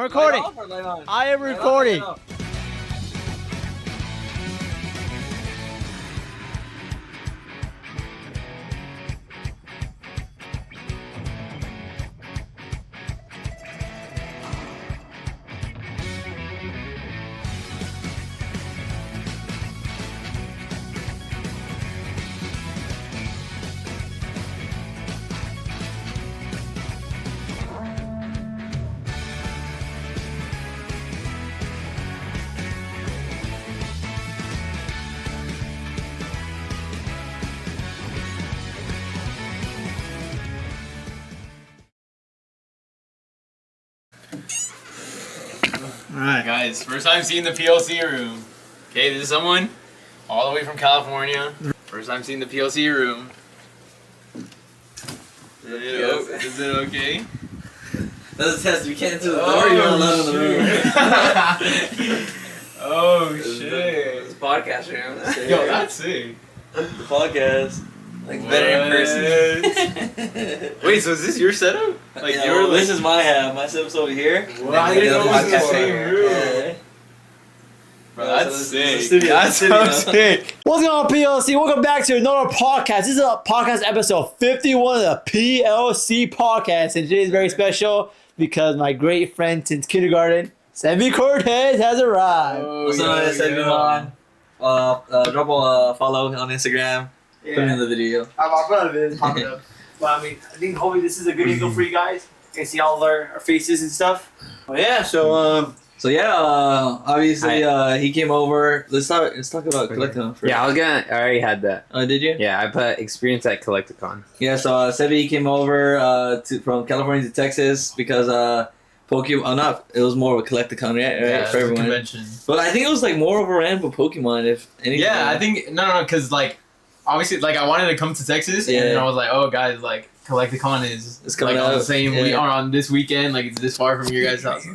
recording. I am recording. Alright guys, first time seeing the PLC room. Okay, this is someone all the way from California. First time seeing the PLC room. Is it okay? That's a test. We can't enter the door. You're not allowed in the room. Oh shit! It's a podcast room. Yo, that's sick. The podcast. Like better in person. Wait, so is this your setup? Like yeah, you're this is my half. My setup's over here. Well, I didn't know it was in the same room. Yeah. Bro, that's sick. Studio, That's so sick. What's going on, PLC? Welcome back to another podcast. This is a podcast episode 51 of the PLC podcast. And today is very special because my great friend since kindergarten, Sebby Cortez, has arrived. What's up, Sebby man? Drop a follow on Instagram. Yeah. Put it in the video. I'll put it in pop it up. But I mean, I think hopefully this is a good angle for you guys. You can see all our faces and stuff. Well, yeah, so obviously he came over. Let's talk about Collecticon first. Yeah, I already had that. Oh, did you? Yeah, I put experience at Collecticon. Yeah, so Sebby came over from California to Texas because Pokemon. It was more of a Collecticon, right? Yeah, For everyone. convention. But I think it was like more of a random Pokemon, if anything. Yeah, I think no, because like obviously like I wanted to come to Texas, and then I was like, oh guys, like Collecticon is It's coming like on out. the same Yeah. we are on this weekend, like it's this far from your guys' house.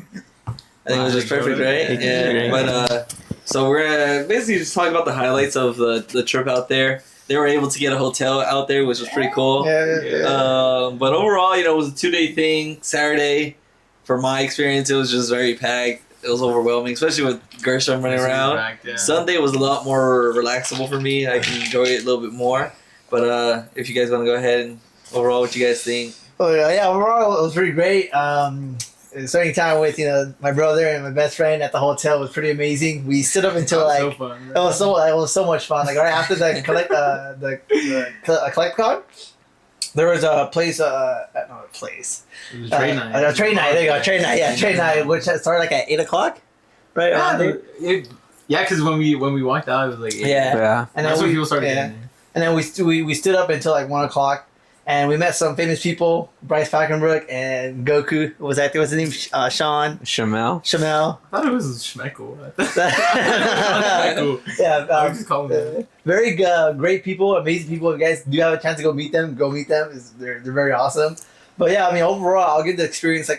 I think it was just perfect, right? Yeah. But so we're gonna basically just talk about the highlights of the trip out there. They were able to get a hotel out there, which was pretty cool. But overall, it was a 2-day thing. Saturday, from my experience, it was just very packed. It was overwhelming, especially with Gershom running around. Fact, yeah. Sunday was a lot more relaxable for me. I can enjoy it a little bit more. But if you guys want to go ahead and overall, what you guys think? Oh yeah, overall it was pretty great. Spending time with my brother and my best friend at the hotel was pretty amazing. We stood up until That like was so fun. it was so much fun. Like right after the CollectCon, there was a place. Not a place. It was a trade night. A trade night. There you go. Trade night. Yeah, trade night, which started like at 8:00. Right. around there. Yeah, because when we walked out, it was like 8. Yeah. And That's then when people started getting there. And then we stood up until like 1:00, and we met some famous people: Bryce Falkenbrook and Goku. What's his name? Sean. Shamel. Shamel. I thought it was Schmeckle. Yeah. I would just call him Very great people, amazing people. If you guys do have a chance to go meet them, go meet them. They're very awesome. But yeah, I mean, overall, I'll give the experience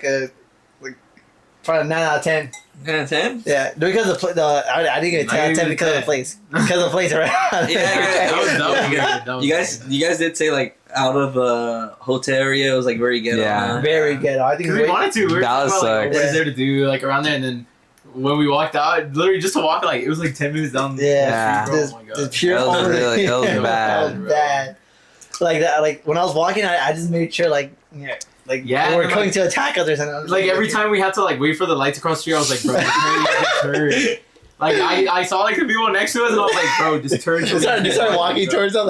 probably a 9 out of 10. 9 out of 10? Yeah, because of I didn't get a 10 out of 10 because of the place. Because of the place around. that was You guys did say like out of the hotel area, it was like very good. Yeah. Very good. I think Because we wanted to. We were Dallas talking about, like, sucks. what is there to do like around there, and then when we walked out, literally just to walk like it was like 10 minutes down. Yeah. The street, bro. Oh my The god. pure That was poverty. really- that was That bad. was bad. Like that. Like when I was walking, I just made sure Yeah, they were and, coming like- to attack us or something. Like every time we had to like wait for the lights across the street, I was like, bro, turn. Like I saw like the people next to us, and I was like, bro, just turn. They started walking towards us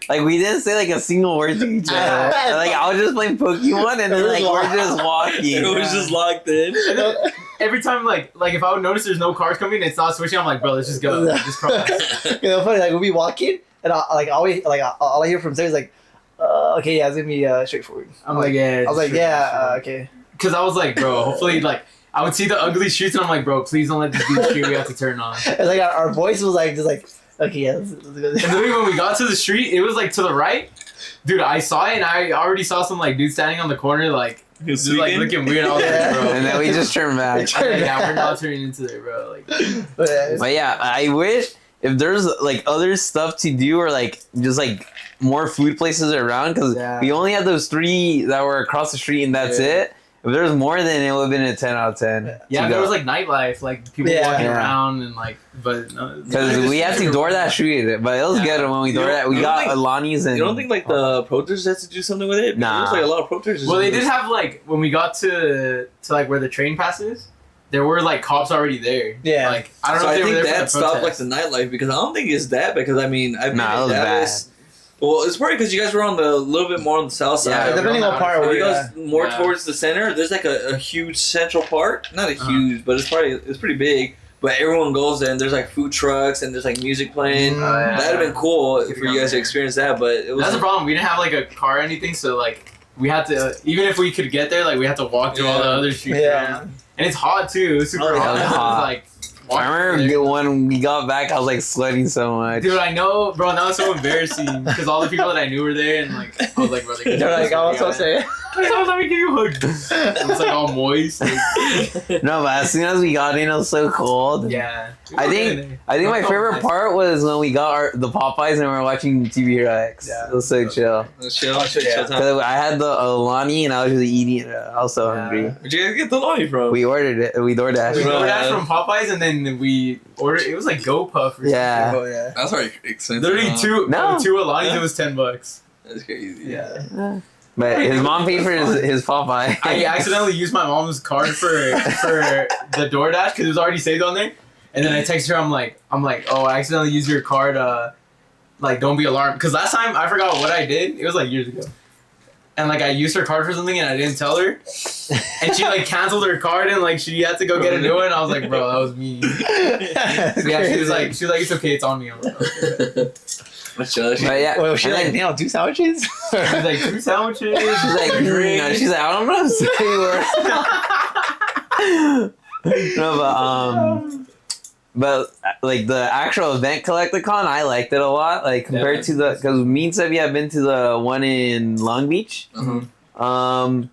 Like we didn't say like a single word to each other. Like I was just playing Pokemon and then like we're just walking. It was just locked in. And then every time like if I would notice there's no cars coming, it's not switching. I'm like, bro, let's just go, just cross. Funny. Like we'll be walking, and all I hear from Sarah is like, "Okay, yeah, it's gonna be straightforward." I'm like, yeah. I was like, "Yeah, okay." Because I was like, bro, hopefully like I would see the ugly streets, and I'm like, bro, please don't let this be the street we have to turn on. It's like our voice was like just like, "Okay, yeah, let's go." And literally when we got to the street, it was like to the right. Dude, I saw it, and I already saw some like dude standing on the corner, like just like looking weird. I was like, bro. And then we just turned back. I was like, yeah, we're not turning into there, bro. Like, But yeah, I wish if there's like other stuff to do or like just like more food places around because we only had those 3 that were across the street and that's it. If there was more, then it would have been a 10 out of 10. Yeah, there was like nightlife, like people walking around and like, but no. Because we had to DoorDash it, but it was good when we DoorDash. We got Alani's and. You don't think like the protesters had to do something with it? Nah. There's like a lot of protesters. Well, they did have like when we got to like where the train passes, there were like cops already there. Yeah. Like I don't know. So if they I were think there that for the stopped like protest. the nightlife because I don't think it's that because I mean I've been Nah, it in was Dallas. Well, it's probably because you guys were on the little bit more on the south side. Yeah, depending on part If where you you're guys more towards the center, there's like a huge central park. Not a huge, but it's pretty big. But everyone goes there and there's like food trucks and there's like music playing. Yeah. That'd have been cool for you guys to experience that, but it was That's the problem. We didn't have like a car or anything, so like we had to even if we could get there, like we had to walk through all the other streets. Yeah. around. And it's hot too. It's super hot. it was So it's hot. like I remember when we got back, I was like sweating so much. dude, I know, bro. That was so embarrassing because all the people that I knew were there, and like I was like, bro, They're like, I was supposed to say. let me give you a hug. It's like all moist. Like, No, but as soon as we got in, it was so cold. yeah. I think my favorite part was when we got the Popeyes and we were watching TV Rex. Yeah. It was so chill. chill time. Cause I had the Alani and I was just eating it. I was so hungry. Where'd you guys get the Lonnie from? We ordered it. We DoorDashed. We it. ordered that from Popeyes, and then we ordered. It was like Go Puff or Yeah. Oh yeah. That's already expensive. something. Literally No. two Alanis. Yeah. It was $10. That's crazy. Yeah. But his mom paid for his Popeye. I accidentally used my mom's card for the DoorDash because it was already saved on there. And then I texted her. I'm like, oh, I accidentally used your card. Like, don't be alarmed. Because last time I forgot what I did. It was like years ago. And like I used her card for something and I didn't tell her. And she like canceled her card and like she had to go get a new one. And I was like, bro, that was me. Yeah, she was like, it's okay, it's on me. I'm like, okay. But yeah, Well, she And like, then- damn, 2 sandwiches? She was like, 2 sandwiches. She's like, she's like, I don't know what to say. No, but like the actual event Collecticon, I liked it a lot. Like compared to the, because me and Sebby have been to the one in Long Beach. I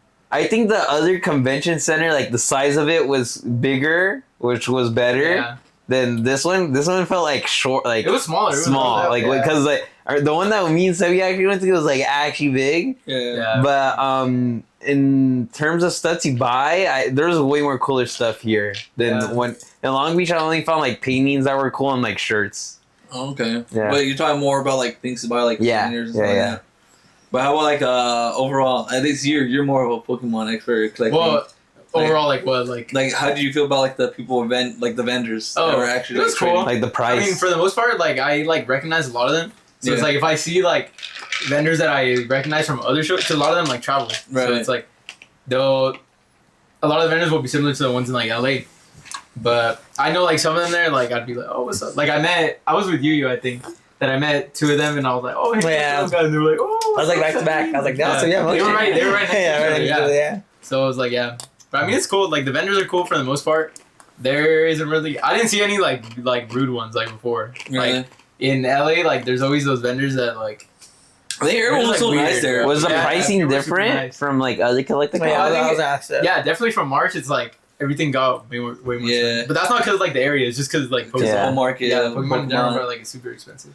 think the other convention center, like the size of it was bigger, which was better than this one. This one felt like short, like It was smaller. It was small, like because like the one that me and Sebby actually went to was like actually big. Yeah. But in terms of stuff to buy, there's way more cooler stuff here than when in Long Beach. I only found like paintings that were cool and like shirts. Okay. Yeah. But you're talking more about like things to buy, like souvenirs and stuff like that. But how about like overall? At least you're more of a Pokemon expert collecting. Well, overall, like what, like how did you feel about like the people like the vendors that were actually it was cool. Like the price. I mean, for the most part, like I like recognize a lot of them. So it's like if I see like vendors that I recognize from other shows, because a lot of them like travel. Right. So it's like a lot of the vendors will be similar to the ones in like LA. But I know like some of them there, like I'd be like, oh, what's up? Like I was with you, I think, that I met 2 of them, and I was like, oh, hey, Yeah. those guys. And they were like, oh. I was like back to back. I was like, no, so yeah, They were right next to yeah, each other, right, yeah. So I was like, yeah. But I mean, it's cool. Like the vendors are cool for the most part. There isn't really. I didn't see any like rude ones like before. Really? Like in LA, like there's always those vendors that like. I think everyone was so weird. nice there. Was the Yeah, pricing they were super different nice. from like other Collecticons? Yeah, I think I was asked that. Yeah, definitely from March. It's like everything got way more. Yeah. But that's not because like the area. It's just because like Pokemon. Yeah. Whole market. Yeah, Pokemon in general are like super expensive.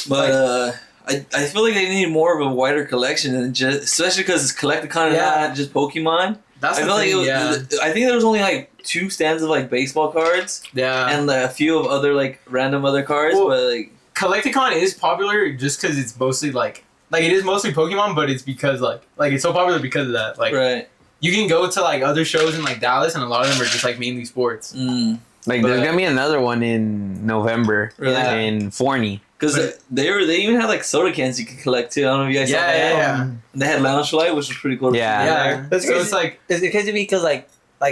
But I feel like they need more of a wider collection than just, especially because it's Collecticon and not just Pokemon. That's I the feel like thing, I think there was only like 2 stands of like baseball cards and a few of other like random other cards, Well, but like Collecticon is popular just because it's mostly like it is mostly Pokemon, but it's because like it's so popular because of that. Like right. you can go to like other shows in like Dallas, and a lot of them are just like mainly sports. Like there's gonna be another one in November in Forney. Because they even had like soda cans you could collect too. I don't know if you guys saw that. Yeah. And they had lounge light, which was pretty cool. Yeah. That's So crazy. it's like, It's crazy to me because like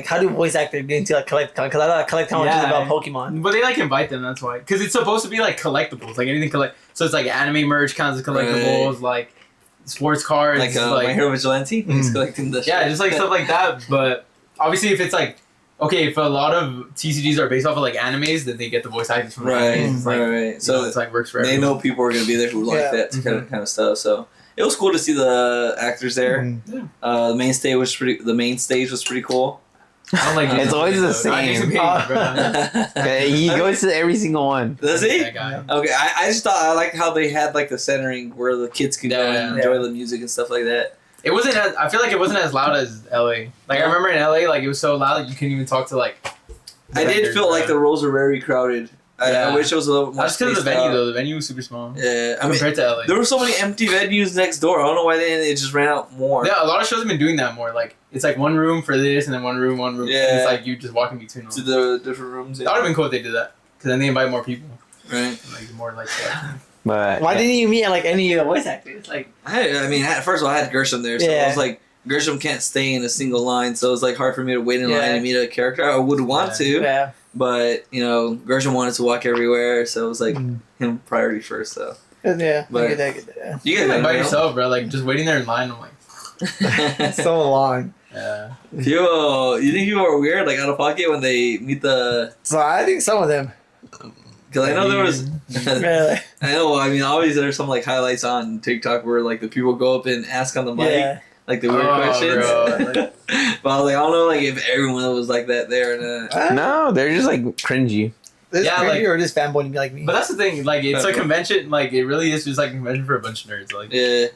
how do voice actors get into like Collecticon? Because I thought Collecticon was just about Pokemon. but they like invite them. That's why, because it's supposed to be like collectibles, like anything So it's like anime merch kinds of collectibles, like sports cards, Like My Hero Vigilante. He's collecting the yeah, just like stuff like that. But obviously, if it's like okay, if a lot of TCGs are based off of like animes, then they get the voice actors from the animes. It's like, right. So it's like works for they everyone. know people are gonna be there who like that kind of stuff. So it was cool to see the actors there. The main stage was pretty cool. I don't like It's always the Jason same. Page, bro. Okay, he goes to every single one. Does he? That guy. Okay, I just thought I liked how they had like the centering where the kids could go and enjoy the music and stuff like that. It wasn't as, I feel like it wasn't as loud as LA. Like I remember in LA, like it was so loud you couldn't even talk to like. I did feel like the rows were very crowded. I wish it was a little more. That's because of the venue though. The venue was super small. Yeah, I mean, compared to LA. there were so many empty venues next door. I don't know why they just ran out more. Yeah, a lot of shows have been doing that more. Like it's like one room for this and then one room. Yeah. And it's like you just walking between them. To the different rooms. That would have been cool if they did that. Because then they invite more people. Right. Like more like. But Why didn't you meet like any voice actors? Like First of all, I had Gershom there, so I was like, Gershom can't stay in a single line, so it was like hard for me to wait in line to meet a character. I would want to. Yeah. But, you know, Gershom wanted to walk everywhere, so it was like him priority first, so. Yeah. But you guys by yourself, bro. Like just waiting there in line. I'm like, so long. yeah. You think people are weird, like out of pocket when they meet the? So I think some of them. Because I know there was. Really? I know. I mean, obviously there's some like highlights on TikTok where like the people go up and ask on the mic, like the weird questions. Bro. But I was like, I don't know, like if everyone was like that there or not. no, they're just like cringy. This Yeah, cringy like- or just fanboy like me. But that's the thing. Like it's a convention. Like it really is just like a convention for a bunch of nerds. Like Yeah.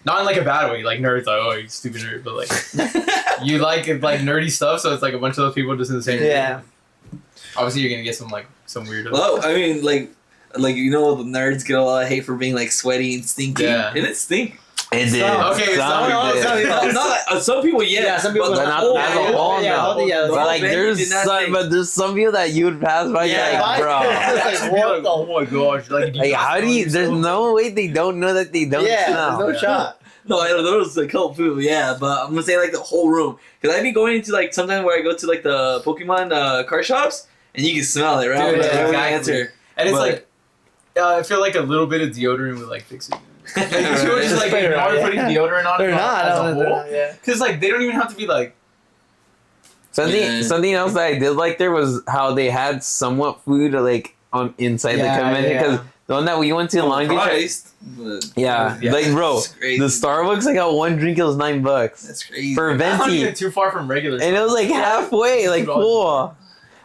not in like a bad way. Like nerds, like oh you stupid nerd. But like you like nerdy stuff, so it's like a bunch of those people just in the same room. Yeah. Obviously, you're gonna get some weirdo. Well, I mean, like you know, the nerds get a lot of hate for being like sweaty and stinky. Yeah. It didn't stink. It did. Okay, Some people, yes. Yeah, some people but don't. the Not whole- as a whole, yeah, no. yeah, the But whole like, venue did not stink. there's some people that you would pass by. Yeah, You're like, bro. Like, what the? Oh my gosh! Like, Like, how do you? There's no way they don't know that they don't Yeah, smell. there's no shot. No, I know there was a couple people, yeah, but I'm gonna say like the whole room, because I'd be going into like sometimes where I go to like the Pokemon car shops, and you can smell it, right? Dude, Like, yeah, every exactly. answer. and it's But- like I feel like a little bit of deodorant would like fix it. Like, people just like They're ignore not, putting yeah. deodorant on. They're as not. a They're whole. not, yeah. Because like they don't even have to be like. Something else that I did like there was how they had somewhat food like on inside the convention because the one that we went to in Long Beach. Priced, but Yeah, Yeah. like bro, It's crazy. the Starbucks I got one drink. It was $9 That's crazy. for That's not even venti, too far from regular. and it was like halfway, like $2. cool.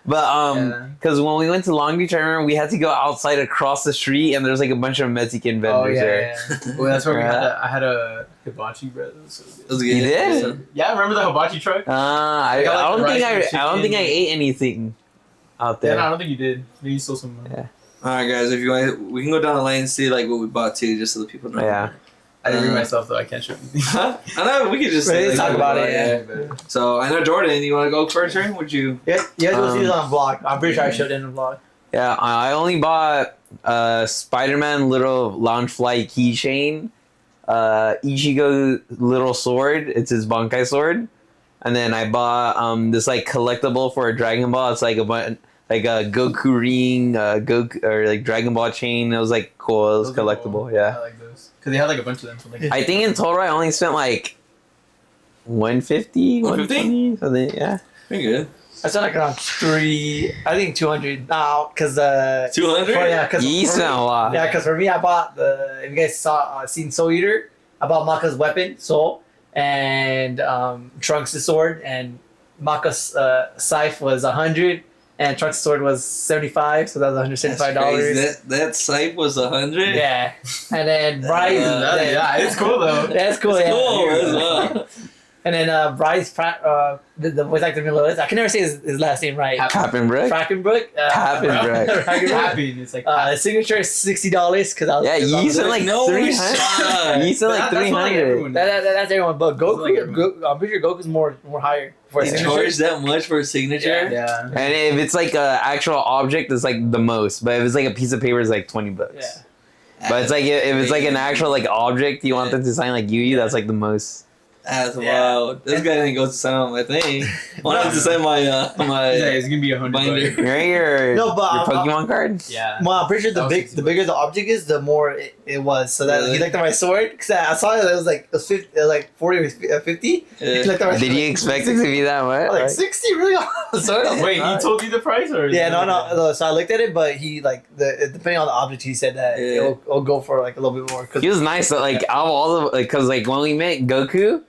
But Yeah. because when we went to Long Beach, I remember we had to go outside across the street, and there's like a bunch of Mexican vendors there. Well, that's where Yeah. I had a hibachi bread. That was so good. It was good. You did? Yeah, remember the hibachi truck? I got, like, don't the think rice and I don't think I chicken. ate anything out Yeah, there. no, I don't think you did. Maybe you stole some. Yeah. All right, guys. If you want, we can go down the lane and see like what we bought too, just so the people know. Yeah. I didn't bring myself though. I can't show you. Huh? I know we could just Let's like, talk about it, yeah. So I know Jordan. You want to go first, or would you? Yeah, you guys will see this Um, on vlog. I'm pretty sure I showed it in the vlog. Yeah, I only bought Spider-Man little Loungefly keychain, Ichigo little sword. It's his Bankai sword, and then I bought this like collectible for a Dragon Ball. It's like like a Goku ring, Goku or like Dragon Ball chain. It was like cool. It was Those are collectible. cool. Yeah, I like those because they had like a bunch of them. For, like, I think in total I only spent like 150, 150, something. Yeah. Pretty good. I spent like around I think 200 now, because 200? yeah, because You spent a lot. Yeah, because for me, I bought if you guys seen Soul Eater, I bought Maka's weapon, Soul, and Trunks' sword, and Maka's scythe was 100, and Trunks' sword was 75, so that was $175. That site was 100. Yeah, and then Bryce. yeah, it's cool though. That's cool. It's Yeah. cool as well. And then Bryce, the voice actor below this, I can never say his last name right. Cappenbrook. Frackenbrook. Cappenbrook. Happy. It's like The signature is $60 because I was. Yeah, you said like No 300. You said like That's like 300. everyone. That's everyone, but Like Goku. I'm pretty sure Goku's more higher for a They signature. charge that much for a signature? Yeah. And if it's like a actual object, it's like the most. But if it's like a piece of paper, it's like $20. Yeah. But it's like if it's like an actual like object you want them to sign like Yu, that's like the most. That's Yeah. wild. This guy didn't go to sign on my thing. Why not to sign my Yeah, it's gonna be $100. binder? Right, your No, but your Pokemon card. Yeah. Well, I'm pretty sure That was the bigger the object is, the more it was. So that Really? he looked at my sword because I saw it. It was like 50, like 40 or 50. He Yeah. looked at my Did sword, you expect it to be that much? I was like Like, 60 really on the sword? I was Wait, like, he told you the price or? Yeah, no. So I looked at it, but he depending on the object, he said that Yeah. it'll go for like a little bit more. Cause he was nice. Though, like out of all the like, cause like when we met Goku,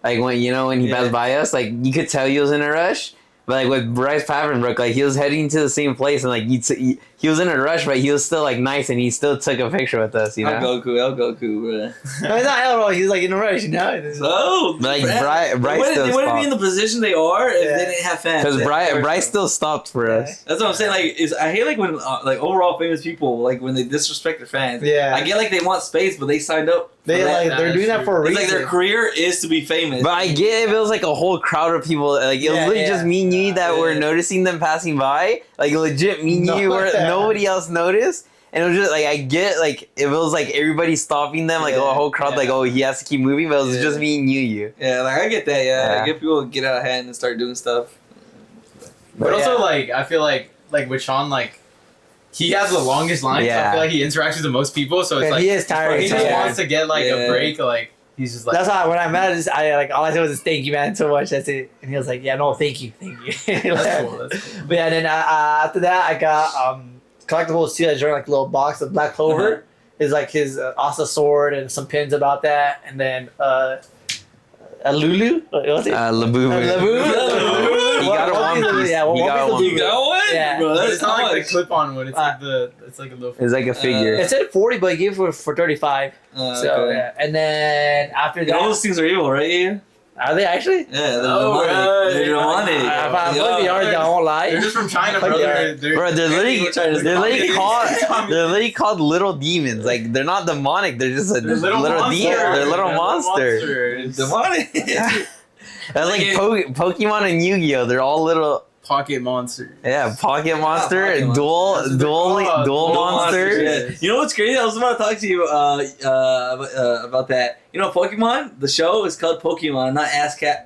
like when he Yeah. passed by us, like you could tell he was in a rush. But like with Bryce Papenbrook, like he was heading to the same place, and like he was in a rush, but he was still like nice, and he still took a picture with us. You know, I'll Goku, bro. No, he's not Elro. He's like in a rush, you know. So, like they Bryce still wouldn't be in stopped the position they are if they didn't have fans. because Bryce still stopped for us. That's what I'm saying. Like, I hate like when like overall famous people like when they disrespect their fans. Yeah. I get like they want space, but they signed up. They're doing that for a It's reason. like their career is to be famous. But I get if it was like a whole crowd of people, like it was literally just me and you that were noticing them passing by, like legit me and you were nobody else noticed. And it was just like I get like if it was like everybody stopping them, like a whole crowd, like he has to keep moving, but it was just me and you. Yeah, like I get that. Yeah, I get people get out of hand and start doing stuff. But also like I feel like with Sean like. He has the longest line, so I feel like he interacts with the most people, so it's like he is tired. He just wants to get like a break, like he's just like. That's why when I met him, I like all I said was thank you, man, so much. That's it. And he was like, yeah, no, thank you. That's cool. That's cool. But yeah, then after that, I got collectibles too. I joined like a little box of Black Clover. Is like his Asa sword and some pins about that, and then a Lulu. What's it? Labubu. He got a One Piece. Yeah, One Piece. You got one? Yeah. Bro, It's not like the clip-on one. It's like it's like a little. It's like a figure. It said 40, but he gave it for 35. So okay. yeah, and then after You know that, those things are evil, right? Ian? are they actually? Yeah, they're Oh, demonic. right. They're demonic. If I look the art, I won't lie. They're just from China, Fuck brother. yeah. Bro, they're literally called little demons. Like they're not demonic. They're just a They're little monster. demon. They're little monster. monsters. Demonic. That's like Pokemon and Yu-Gi-Oh. They're all little. Pocket monsters. Yeah, Pocket Monster, Pocket dual monster. Yeah. You know what's crazy? I was about to talk to you about that. You know, Pokemon, the show is called Pokemon, not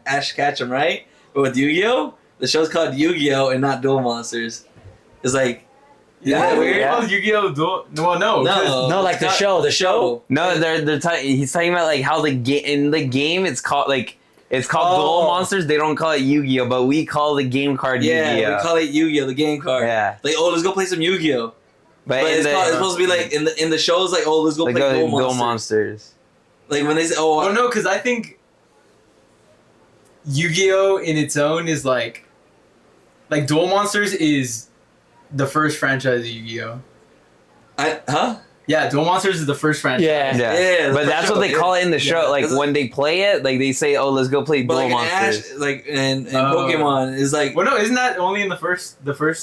Ash Ketchum, right? But with Yu-Gi-Oh, the show's called Yu-Gi-Oh and not Duel Monsters. It's like, Yeah, isn't that weird? Oh, Yu-Gi-Oh! No, like the show. The show. No, he's talking about like how in the game it's called like. It's called Duel Monsters. They don't call it Yu-Gi-Oh, but we call the game card Yu-Gi-Oh. Yeah, we call it Yu-Gi-Oh, the game card. Yeah. Like, oh, let's go play some Yu-Gi-Oh. But it's supposed to be like in the shows, like, oh, let's go play Duel Monsters. Like when they say, Oh no, because I think Yu-Gi-Oh in its own is like Duel Monsters is the first franchise of Yu-Gi-Oh. Yeah, Duel Monsters is the first franchise. Yeah. But that's what they call it in the show. Like when they play it, like they say, "Oh, let's go play Duel like Monsters." Ash, like and Pokemon is like. Well, no, isn't that only in the first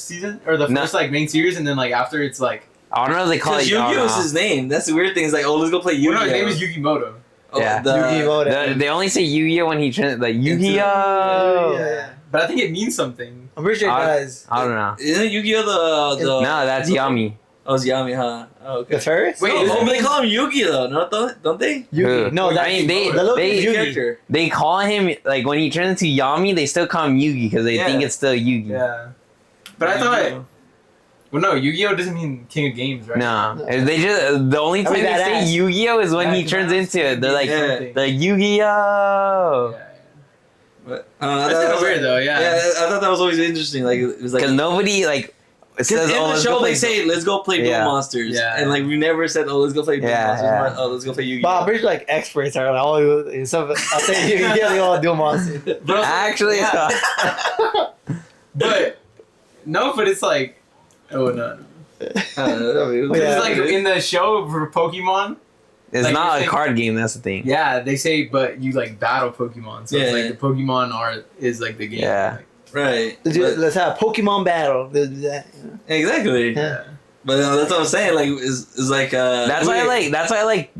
season or the first like main series, and then like after it's like. I don't know if they call it Yu-Gi-Oh is his name. That's the weird thing. Is like, oh, let's go play Yu-Gi-Oh. Well, no, his name is Yu-Gi-Moto. Oh, Yeah. Yu-Gi-Oh. They only say Yu-Gi-Oh when he like Yu-Gi-Oh. Yeah. But I think it means something. I'm pretty sure it does. I don't know. Isn't Yu-Gi-Oh the No, that's Yami. Oh, it's Yami, huh? Oh, okay. The first? Wait, Oh, but they call him Yugi though, no? Don't they? Yugi. No, I mean, Yugi. they call him like when he turns into Yami, they still call him Yugi because they think it's still Yugi. Yeah. But I thought. Well, no, Yu-Gi-Oh doesn't mean King of Games, right? No, they just the only time they say Yu-Gi-Oh is when he turns into it. They're like, Yu-Gi-Oh. Yeah. But, That's kind of weird though, yeah. Yeah, I thought that was always interesting. Like it was like Because nobody like. It says, in the show they say let's go play Duel Monsters, and like we never said let's go play Duel Monsters. Oh, let's go play Yu-Gi-Oh. But I'm pretty sure like experts are like all I'll say Yu-Gi-Oh, they all Duel Monsters. But Actually, but no, but it's like no. It's like in the show for Pokemon. It's like, not a card game. That's the thing. Yeah, they say, but you like battle Pokemon, so it's like the Pokemon art is like the game. Yeah. Right. Let's have a Pokemon battle. Let's do that. Exactly. Yeah. But that's what I'm saying. Like, is like That's why I like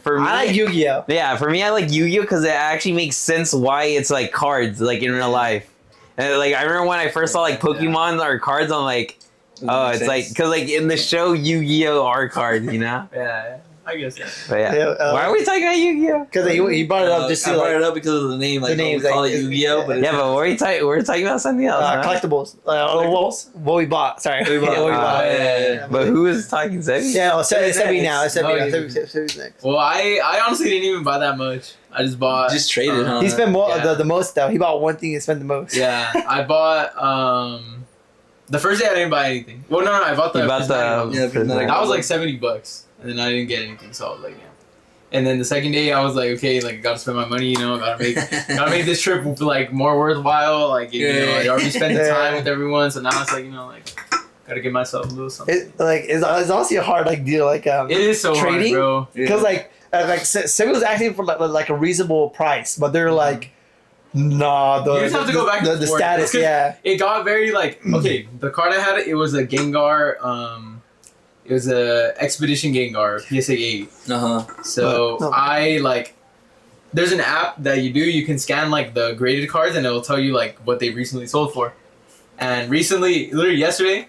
for me. I like Yu-Gi-Oh. Yeah, for me, I like Yu-Gi-Oh because it actually makes sense why it's like cards, like in real life. And like I remember when I first saw like Pokemon or cards, I'm like, oh, it's like because like in the show Yu-Gi-Oh are cards, you know? Yeah. I guess. But yeah. Why are we talking about Yu-Gi-Oh? Because he brought it up just to brought it up because of the name. Like, we call it Yu-Gi-Oh, but but we're talking about something else. Collectibles. What we bought. Sorry. What we bought. Yeah. But who is talking, Sebby? Yeah, Sebby now. Sebby's next. Well, I honestly didn't even buy that much. I just bought. Just traded, huh? He spent more the most though. He bought one thing and spent the most. Yeah, I bought the first day I didn't buy anything. Well, no, I bought the. That was like $70, and then I didn't get anything, so I was like, yeah. And then the second day, I was like, okay, like, I gotta spend my money, you know, gotta make this trip, like, more worthwhile. Like, you know, I already spent the time with everyone, so now it's like, you know, like, gotta give myself a little something. It's honestly a hard, like, deal, like, it is so trading, hard, bro. because, like, Sebby was asking for, like, a reasonable price, but they're like, nah, you just have to go back the status, yeah. It got very, like, okay, the card I had, it was a Gengar, it was a Expedition Gengar, PSA 8. So I, like, there's an app that you can scan, like, the graded cards, and it'll tell you, like, what they recently sold for. And recently, literally yesterday,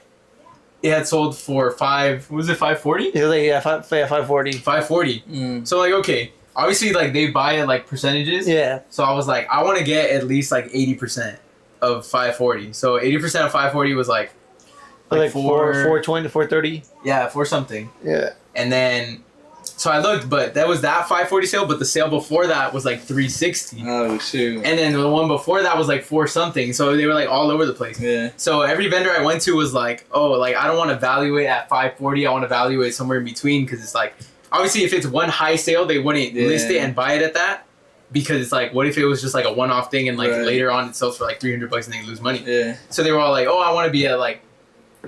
it had sold for what was it, 540? It was like, 540. 540. So, like, okay, obviously, like, they buy at, like, percentages. Yeah. So I was like, I want to get at least, like, 80% of 540. So 80% of 540 was, like 420 to 430. Yeah, for something. Yeah. And then, so I looked, but that was that 540 sale, but the sale before that was like 360. Oh shoot. And then the one before that was like 4 something. So they were like all over the place. Yeah. So every vendor I went to was like, oh, like I don't want to value it at 540. I want to value it somewhere in between, because it's like, obviously if it's one high sale, they wouldn't list it and buy it at that. Because it's like, what if it was just like a one-off thing, and like later on it sells for like $300 and they lose money. Yeah. So they were all like, oh, I want to be at like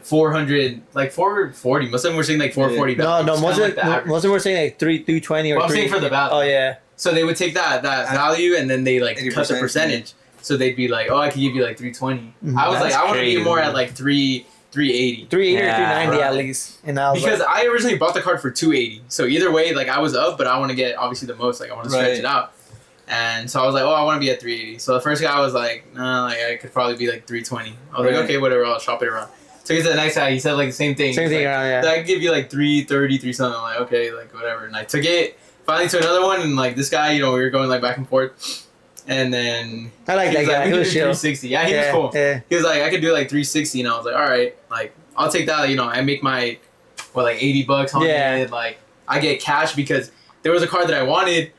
400, like 440. Most of them were saying like 440. No, most of them were saying like 220 or. Well, I'm saying for the value. Oh yeah. So they would take that value, and then they like cut the percentage. So they'd be like, oh, I could give you like 320. I was like, I want to be more at like 380. 380 or 390 at least. And I was because I originally bought the card for 280. So either way, like I was up, but I want to get obviously the most. Like I want to stretch it out. And so I was like, oh, I want to be at 380. So the first guy was like, nah, like I could probably be like 320. I was like, okay, whatever, I'll shop it around. Took it to the next guy. He said like the same thing. Same thing, like, yeah. I could give you like 330, 3 something. I'm like, okay, like whatever. And I took it finally to another one, and like this guy, you know, we were going like back and forth. And then I like that guy. He was chill. 360. Yeah, he was cool. Yeah. He was like, I could do like 360, and I was like, all right, like I'll take that. You know, I make my like $80 on it. Like I get cash, because there was a card that I wanted,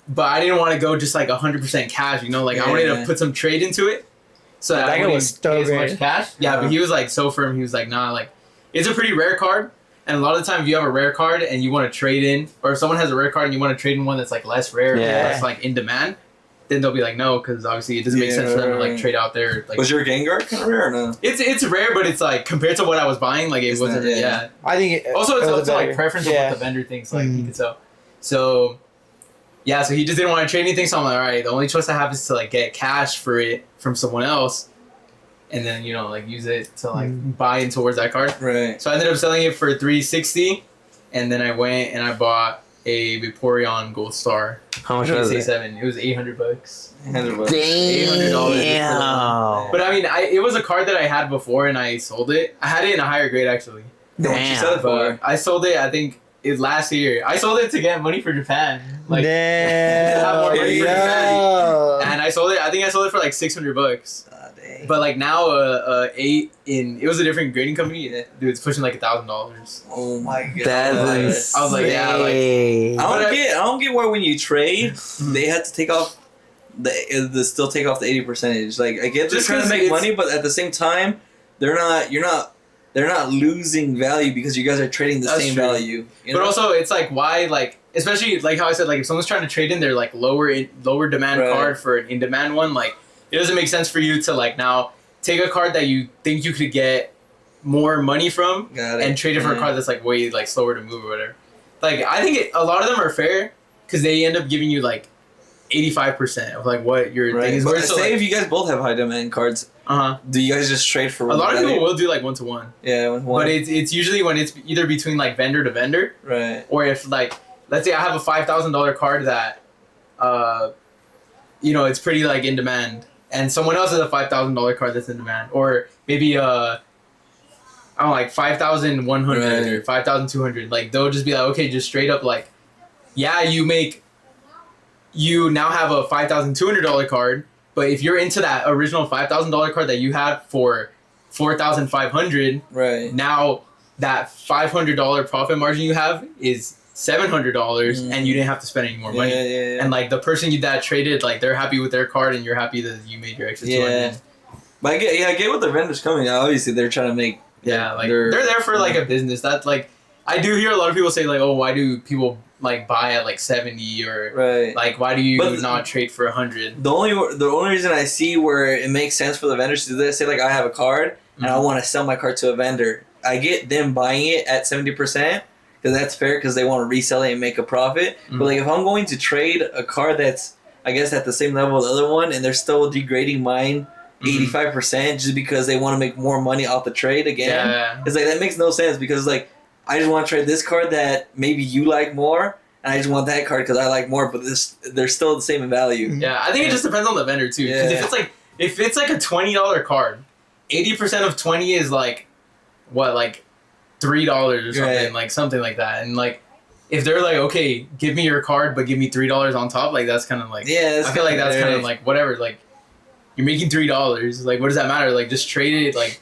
but I didn't want to go just like 100% cash. You know, like I wanted to put some trade into it. So that guy was so as much cash. Yeah, but he was like so firm. He was like, nah, like it's a pretty rare card, and a lot of the time if you have a rare card and you want to trade in, or if someone has a rare card and you want to trade in one that's like less rare, less like in demand, then they'll be like, no, because obviously it doesn't make sense for them to like trade out there. Like, was your Gengar kind of rare or no? It's rare, but it's like compared to what I was buying, like it wasn't. Yeah. I think also it's up to like preference of what the vendor thinks like he could sell. So yeah, so he just didn't want to trade anything. So I'm like, all right, the only choice I have is to like get cash for it from someone else, and then you know like use it to like buy in towards that card. Right. So I ended up selling it for $360, and then I went and I bought a Vaporeon Gold Star. How much was it? 7. It was $800. $800. $800. But I mean, it was a card that I had before, and I sold it. I had it in a higher grade actually. Damn. You sell it for? I sold it. I think last year. I sold it to get money for Japan. Like, damn. to have more money for Japan. And I sold it. I think I sold it for like $600. But like now, it was a different grading company. Dude, it's pushing like $1,000. Oh my god, that's I was like, yeah, like I don't get why when you trade they had to take off the still take off the 80%. Like I get they're trying to make money, but at the same time, they're not losing value because you guys are trading the same value. You know? But also, it's like why like. Especially like how I said, like if someone's trying to trade in their like lower demand card for an in demand one, like it doesn't make sense for you to like now take a card that you think you could get more money from and trade it for a card that's like way like slower to move or whatever. Like I think a lot of them are fair because they end up giving you like 85% of like what your thing is worth. So say if you guys both have high demand cards, do you guys just trade for? A lot of people will do like 1-to-1. Yeah, 1-to-1. But it's usually when it's either between like vendor to vendor, right? Or if like. Let's say I have a $5,000 card that, you know, it's pretty like in demand, and someone else has a $5,000 card that's in demand, or maybe I don't know, like 5,100 or 5,200. Like they'll just be like, okay, just straight up like, yeah, you now have a $5,200 card, but if you're into that original $5,000 card that you had for $4,500, right? Now that $500 profit margin you have is $700, and you didn't have to spend any more money. Yeah. And like the person that traded, like they're happy with their card, and you're happy that you made your extra 200. But I get what the vendor's coming. Obviously, they're trying to make. Yeah, like they're there for like a business. That's like I do hear a lot of people say like, oh, why do people like buy at like 70 or Right. like why do you But not trade for 100? The only reason I see where it makes sense for the vendors to do this, say like I have a card and I want to sell my card to a vendor, I get them buying it at 70% because that's fair because they want to resell it and make a profit. But like if I'm going to trade a card that's I guess at the same level as the other one and they're still degrading mine 85% just because they want to make more money off the trade again, it's like that makes no sense because like I just want to trade this card that maybe you like more. And I just want that card because I like more, but they're still the same in value. Yeah, I think it just depends on the vendor too. Because if it's like a $20 card, 80% of 20 is like what, like $3 or something, like something like that. And like if they're like, okay, give me your card, but give me $3 on top, like that's kind of like I feel like that's kind of like whatever. Like you're making $3, like what does that matter? Like just trade it, like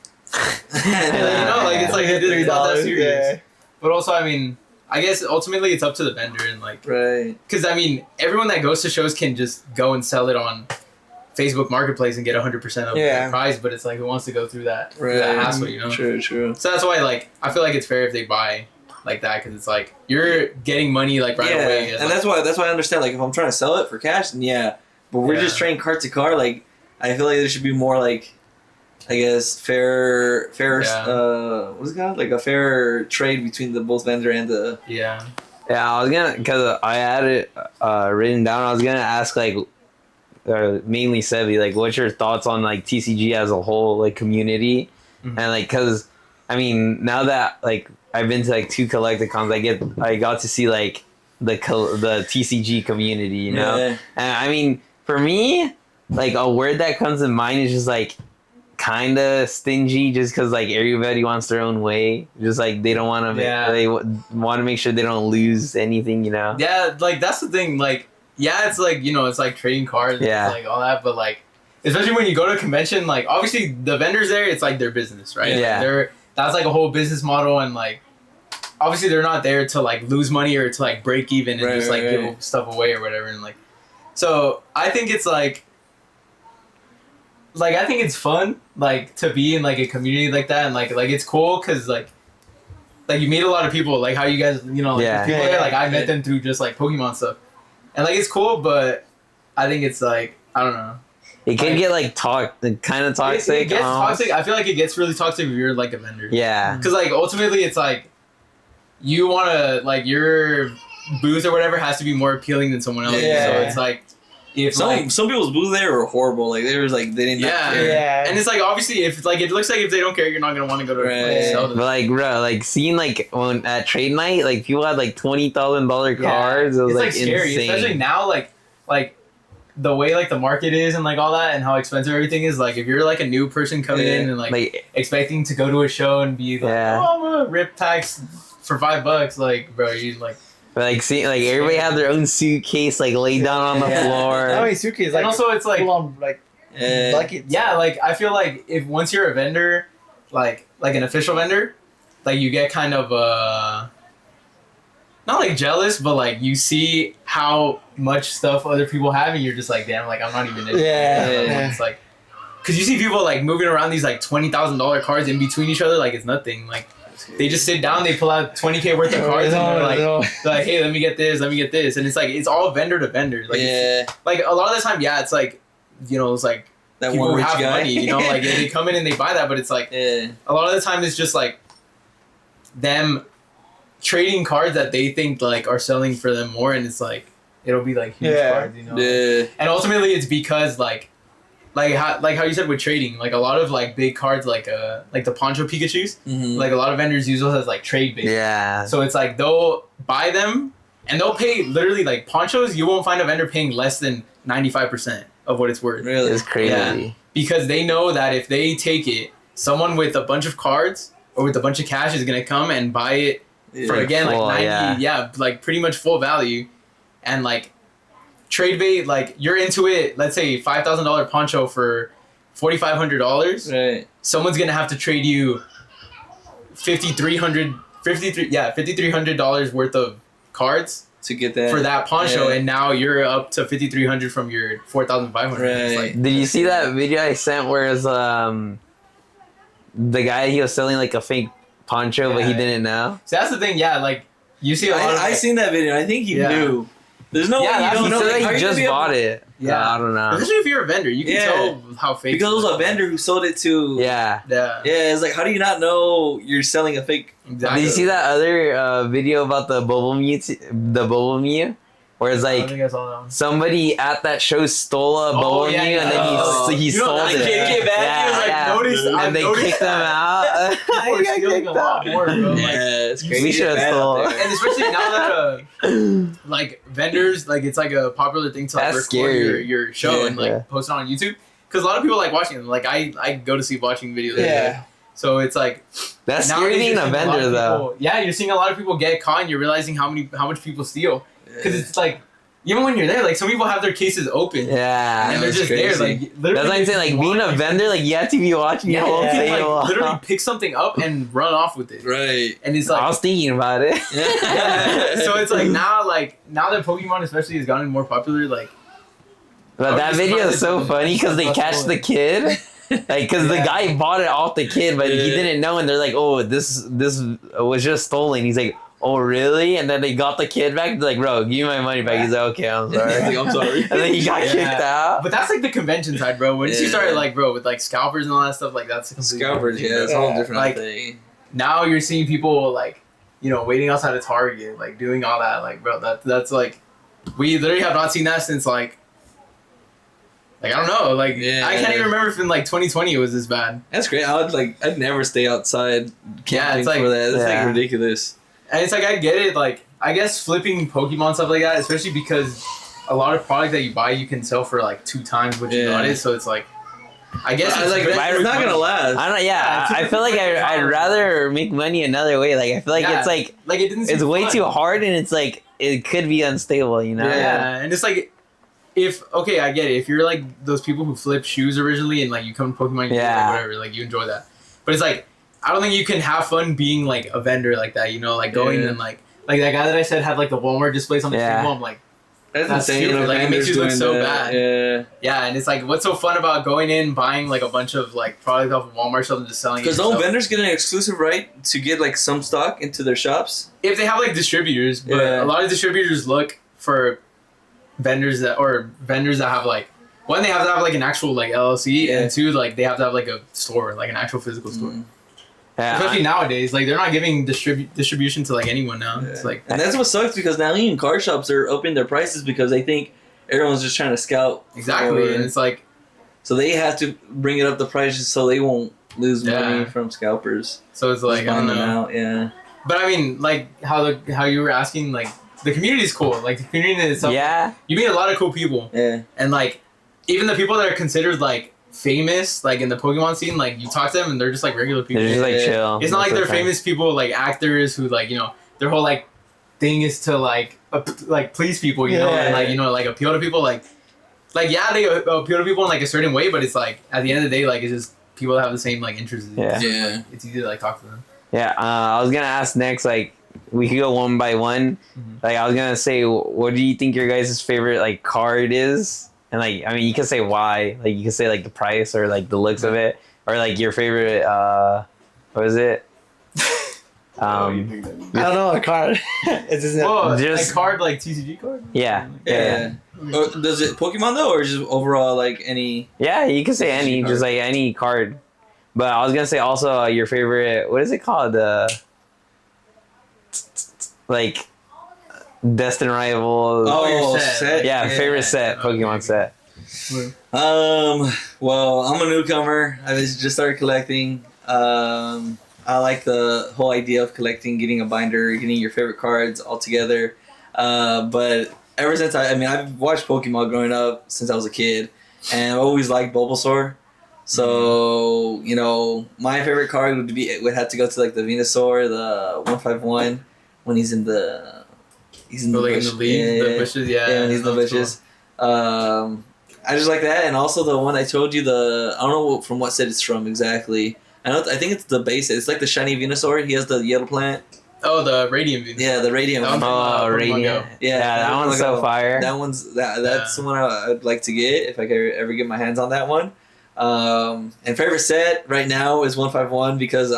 you know, like it's like it's not that serious. Yeah. But also, I mean. I guess ultimately it's up to the vendor and like, because I mean everyone that goes to shows can just go and sell it on Facebook Marketplace and get 100% of the price, but it's like who wants to go through that hassle, you know? True. So that's why like I feel like it's fair if they buy like that because it's like you're getting money like right away. And that's why I understand like if I'm trying to sell it for cash, then but we're just trading card to card. Like I feel like there should be more like. I guess fair. What's it called? Like a fair trade between the both vendor and the. Yeah, I was gonna because I had it written down. I was gonna ask like mainly Sebby, like, what's your thoughts on like TCG as a whole, like community, and like because I mean now that like I've been to like 2 collecticons, I got to see like the TCG community, you know, and I mean for me like a word that comes to mind is just like. Kind of stingy just because like everybody wants their own way, just like they don't want to they want to make sure they don't lose anything, you know. Like that's the thing, like it's like, you know, it's like trading cards, it's like all that, but like especially when you go to a convention, like obviously the vendors there, it's like their business, right? Like, that's like a whole business model, and like obviously they're not there to like lose money or to like break even and just like give stuff away or whatever, and like so I think it's like I think it's fun, like, to be in, like, a community like that, and, like it's cool, because, like, you meet a lot of people, like, how you guys, you know, like, people there, like, I met them through just, like, Pokemon stuff, and, like, it's cool, but I think it's, like, I don't know. It can get, like, kind of toxic. It gets toxic. I feel like it gets really toxic if you're, like, a vendor. Yeah. Because, like, ultimately, it's, like, you want to, like, your booth or whatever has to be more appealing than someone else's, so it's, like, if some people's booths there were horrible. Like they was like they didn't. And it's like obviously if like it looks like if they don't care, you're not gonna want to go to a sell them. But like bro, like seeing like when at trade night, like people had like $20,000 cards. It was it's like scary, insane. especially now. Like the way like the market is and like all that and how expensive everything is. Like if you're like a new person coming in and like expecting to go to a show and be like, oh, I'm gonna rip tax for $5, like bro, you like. Like see, like everybody had their own suitcase, like laid down on the floor. How many suitcases? Like, and also, it's like full on, like buckets. Yeah, like I feel like if once you're a vendor, like an official vendor, like you get kind of not like jealous, but like you see how much stuff other people have, and you're just like, damn, like I'm not even. It's like, cause you see people like moving around these like $20,000 cards in between each other, like it's nothing, like. They just sit down, they pull out $20K worth of cards, and they're like, hey, let me get this, and it's like it's all vendor to vendor. Like, like a lot of the time, it's like, you know, it's like that people one who have guy. money, you know, like they come in and they buy that, but it's like a lot of the time it's just like them trading cards that they think like are selling for them more, and it's like it'll be like huge cards, you know. And ultimately, it's because like how you said with trading, like a lot of like big cards, like the Poncho Pikachus, like a lot of vendors use those as like trade bait. Yeah. So it's like they'll buy them and they'll pay literally like Ponchos. You won't find a vendor paying less than 95% of what it's worth. Really, it's crazy. Yeah. Because they know that if they take it, someone with a bunch of cards or with a bunch of cash is gonna come and buy it for again full, like 90, like pretty much full value, and like. Trade bait, like you're into it. Let's say $5,000 poncho for $4,500. Right. Someone's gonna have to trade you $5,300 worth of cards to get that for that poncho, and now you're up to $5,300 from your $4,500. Right. Like, did you see that video I sent where it's the guy he was selling like a fake poncho, but he didn't know? So that's the thing, like. You see a lot of I seen that video. I think he knew. There's no way you don't know. He said Like, he just bought it. Yeah. I don't know. Especially if you're a vendor, you can tell how fake. Because it was a vendor who sold it to. Yeah. Yeah. Yeah, it's like, how do you not know you're selling a fake? Exactly. Did you see that other video about the Bubble Mew? Where it's I like think I saw that one. somebody at that show stole a Bubble Mew and then he You know, sold I it. kicked it back. And they kicked them out. We're stealing a lot more, bro. Like, Yeah, it's crazy. We should have Bad stole. out there. and especially now that like vendors, like it's like a popular thing to like That's record scary. your show and like Yeah. post it on YouTube because a lot of people like watching it. Like I go to see watching videos. Yeah. So it's like That's nowadays scary being you're a seeing lot vendor of though. people- Yeah, you're seeing a lot of people get caught, and you're realizing how much people steal because it's like. Even when you're there, like some people have their cases open, Yeah. and they're that's just there, crazy. like literally. That's what I'm saying. Like being a vendor, like you have to be watching your whole you thing. can, a like, literally while. pick something up and run off with it, Right. and it's I like was thinking about it. yeah. So it's like now that Pokemon especially has gotten more popular, like But that video is so funny because they catch the kid. Like, because the guy bought it off the kid, but he Yeah. didn't know, and they're like, "Oh, this was just stolen." He's like, "Oh, really?" And then they got the kid back. They're like, "Bro, give me my money back." He's like, "Okay, I'm sorry." He's like, I'm sorry. And then he got Yeah. kicked out. But that's like the convention side, bro. Once you Yeah. started like, bro, with like scalpers and all that stuff, like that's a completely Scalpers, different yeah, thing, it's a whole different Like, thing. now you're seeing people like, you know, waiting outside of Target, like doing all that, like, bro, that's like, we literally have not seen that since like I don't know, like Yeah. I can't even remember if in like 2020 it was this bad. That's great. I'd never stay outside camping it's like- for that. It's Yeah. like ridiculous. And it's like I get it, like I guess flipping Pokemon stuff like that, especially because a lot of product that you buy you can sell for like 2 times what you Yeah. got it, so it's like I guess I it's like, better it's not money. gonna last. I don't. Yeah, Yeah, I feel like I'd rather make money another way. Like I feel like Yeah. it's like Like it didn't. it's seem way fun. too hard, and it's like it could be unstable. You know? Yeah, and it's like, if okay, I get it. If you're like those people who flip shoes originally and like you come to Pokemon, you Yeah. like, whatever, like you enjoy that. But it's like I don't think you can have fun being like a vendor like that. You know, like going Yeah. and like that guy that I said had like the Walmart displays on the Yeah. table. I'm like, That's That's insane. stupid. the Like, it makes vendors you look doing so that. bad. Yeah. yeah, and it's like, what's so fun about going in, buying like a bunch of like product off of Walmart stuff and just selling it? Because don't yourself? vendors get an exclusive right to get like some stock into their shops? If they have like distributors, but Yeah. a lot of distributors look for vendors that have like, one, they have to have like an actual like LLC, Yeah. and 2, like they have to have like a store, like an actual physical store. Mm. Yeah, Especially nowadays, like they're not giving distribution to like anyone now. Yeah. It's like And that's what sucks because now even car shops are upping their prices because they think everyone's just trying to scout. exactly, for- and it's like so they have to bring it up the prices so they won't lose money Yeah. from scalpers. so it's like Just I don't buying them know. out, yeah. But I mean, like how you were asking, like the community is cool. Like the community itself, yeah. you meet a lot of cool people. Yeah. And like, even the people that are considered like famous, like in the Pokemon scene, like you talk to them and they're just like regular people. They're just like Yeah. chill. It's not like most they're of the time. famous people, like actors who like, you know, their whole like thing is to like please people, you know, Yeah. and like, you know, like appeal to people, like yeah, they appeal to people in like a certain way, but it's like at the end of the day, like it's just people that have the same like interests. Yeah. Yeah. It's easy to like talk to them. Yeah, I was gonna ask next. Like, we could go one by one. Mhm. Like, I was gonna say, what do you think your guys' favorite like card is? And like, I mean, you can say why. Like, you can say like the price or like the looks of it, or like your favorite. What is it? I don't know a card. It's just Whoa, just- like card, like TCG card? Yeah, yeah, Or does it Pokemon though, or just overall like any? yeah. You can say any, just like any card. But I was gonna say also your favorite. What is it called? Like, Destined Rivals. Oh, your set. yeah, favorite set, Pokemon set. Well, I'm a newcomer. I just started collecting. I like the whole idea of collecting, getting a binder, getting your favorite cards all together. But ever since I've watched Pokemon growing up since I was a kid, and I've always liked Bulbasaur. So you know, my favorite card would have to go to like the Venusaur, the 151, when he's in the Like in bush. the leaves, the Yeah. bushes, yeah. Yeah, when he's in the that's bushes. I just like that, and also the one I told you. I don't know from what set it's from exactly. I think it's the base. It's like the shiny Venusaur. He has the yellow plant. cool. Oh, the Radiant Venus. Yeah, the radium. That one's one. from, Oh, Pokemon Radiant. Go. Yeah, that one's so fire. That one's that's Yeah. the one I'd like to get if I could ever get my hands on that one. And favorite set right now is 151 because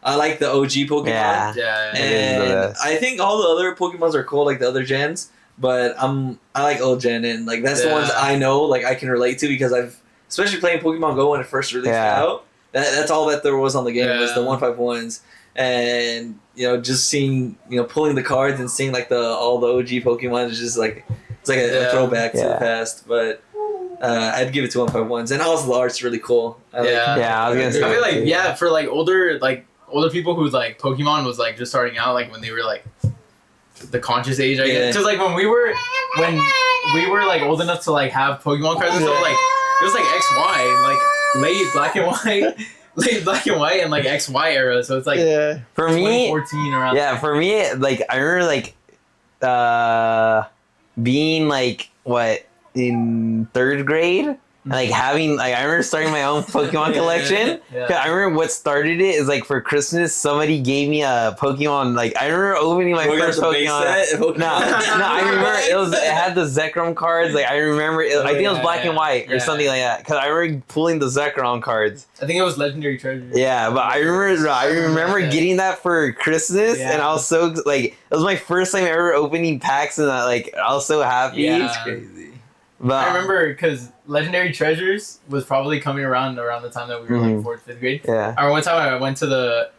I like the OG Pokemon. Yeah. And I think all the other Pokemons are cool, like the other gens. But I like old gen, and like that's the ones I know, like I can relate to because I've especially playing Pokemon Go when it first released out. That's all that there was on the game was the 151s, and just seeing pulling the cards and seeing like all the OG Pokemon is just like it's like a throwback to the past. But I'd give it to 151s, and also the art's really cool. I was gonna say. I feel like for like older people who like Pokemon was like just starting out, like when they were like the conscious age, I guess. Because like when we were like old enough to like have Pokemon cards and stuff, like it was like XY and like late black and white and like XY era. So it's like for me 2014 around. Yeah, for me, like I remember like being like in 3rd grade. Like having, like I remember starting my own Pokemon collection. I remember what started it is like for Christmas somebody gave me a Pokemon. Like I remember opening my first Pokemon. No, I remember it had the Zekrom cards. Like I remember, I think it was black and white or something like that. Because I remember pulling the Zekrom cards. I think it was Legendary Treasure. Yeah, but I remember getting that for Christmas, and I was so like it was my first time ever opening packs, and I was so happy. Yeah. It's crazy. But I remember because Legendary Treasures was probably coming around the time that we were like 4th, 5th grade. Yeah. I remember one time I went to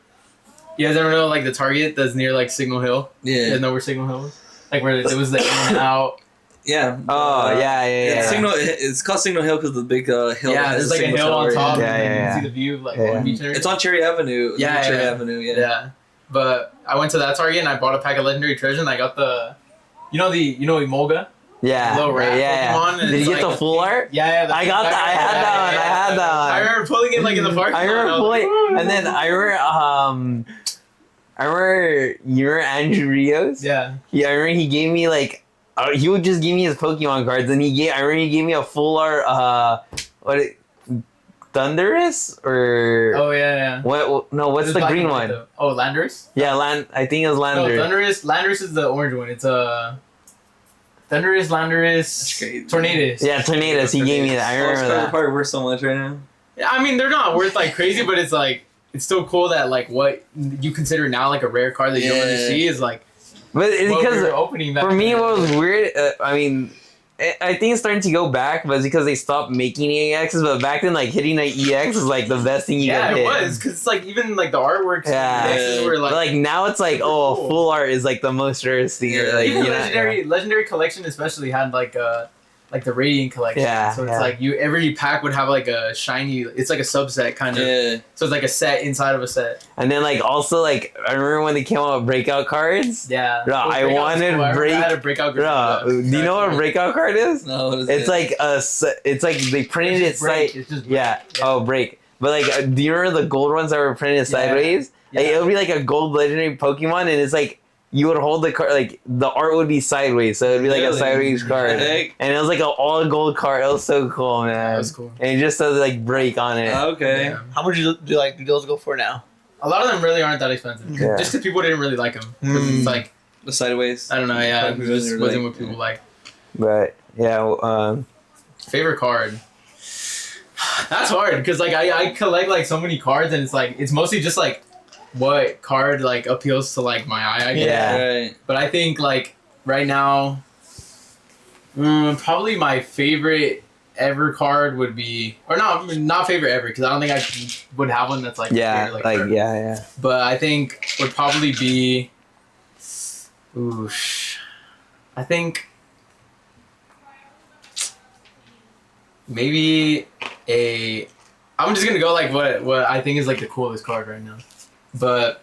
you guys ever know like the Target that's near like Signal Hill? Yeah. You guys know where Signal Hill is? Like where it was the in and out. Yeah. Oh, yeah. Signal. It's called Signal Hill because of the big hill. Yeah, there's like a hill on top. Yeah. And you can see the view of like Long Beach and everything. It's on Cherry Avenue. Cherry Avenue. Yeah. But I went to that Target and I bought a pack of Legendary Treasure and I got the, Emolga. Yeah. Little rat Pokemon. Did you get the full art? Yeah. I got that. I had that one. I remember pulling it like in the park. I remember pulling, and then I remember you remember Andrew Rios? Yeah. Yeah, I remember he gave me like, he would just give me his Pokemon cards, and I remember he gave me a full art, Thundurus or Oh yeah. what? No, what's the green one? Oh, Landorus. Yeah, I think it was Landorus. No, Landorus is the orange one. It's Thundurus, Landorus, Tornadus. Yeah, Tornadus. He gave me that. I remember that. Probably worth so much right now. Yeah, I mean they're not worth like crazy, but it's like it's still cool that like what you consider now like a rare card that you don't really see is like. But because opening that for me, what was weird, I mean, I think it's starting to go back, but it's because they stopped making EXs. But back then, like hitting an EX was like the best thing you could hit. Yeah, it was because it's like even like the artworks. Yeah, were, like, but like now it's like cool. Full art is like the most rarest thing. Like, even legendary collection especially had like the Radiant collection. Yeah, so it's like every pack would have like a shiny. It's like a subset kind of. Yeah. So it's like a set inside of a set. And then like also like I remember when they came out with breakout cards. Yeah. Bro, I wanted I had a breakout card. Bro, do you know what a breakout card is? No, what is it's like it's like they printed it Oh, break. But like, do you remember the gold ones that were printed sideways? Yeah. Like, it would be like a gold legendary Pokemon, and it's like you would hold the card, like the art would be sideways, so it'd be like a sideways card, and it was like an all gold card. It was so cool, man. That was cool. And it just says like break on it. Okay. Yeah. How much do those go for now? A lot of them really aren't that expensive. Yeah. Just because people didn't really like them. It's like The sideways. I don't know. Yeah, it just wasn't what people like. But yeah, Favorite card. That's hard because like I collect like so many cards and it's like it's mostly just like what card like appeals to like my eye. I guess. Yeah. Right. But I think like right now, probably my favorite ever card would be, or not favorite ever because I don't think I would have one that's like favorite, like yeah. But I think would probably be, I think maybe I'm just gonna go like what I think is like the coolest card right now, but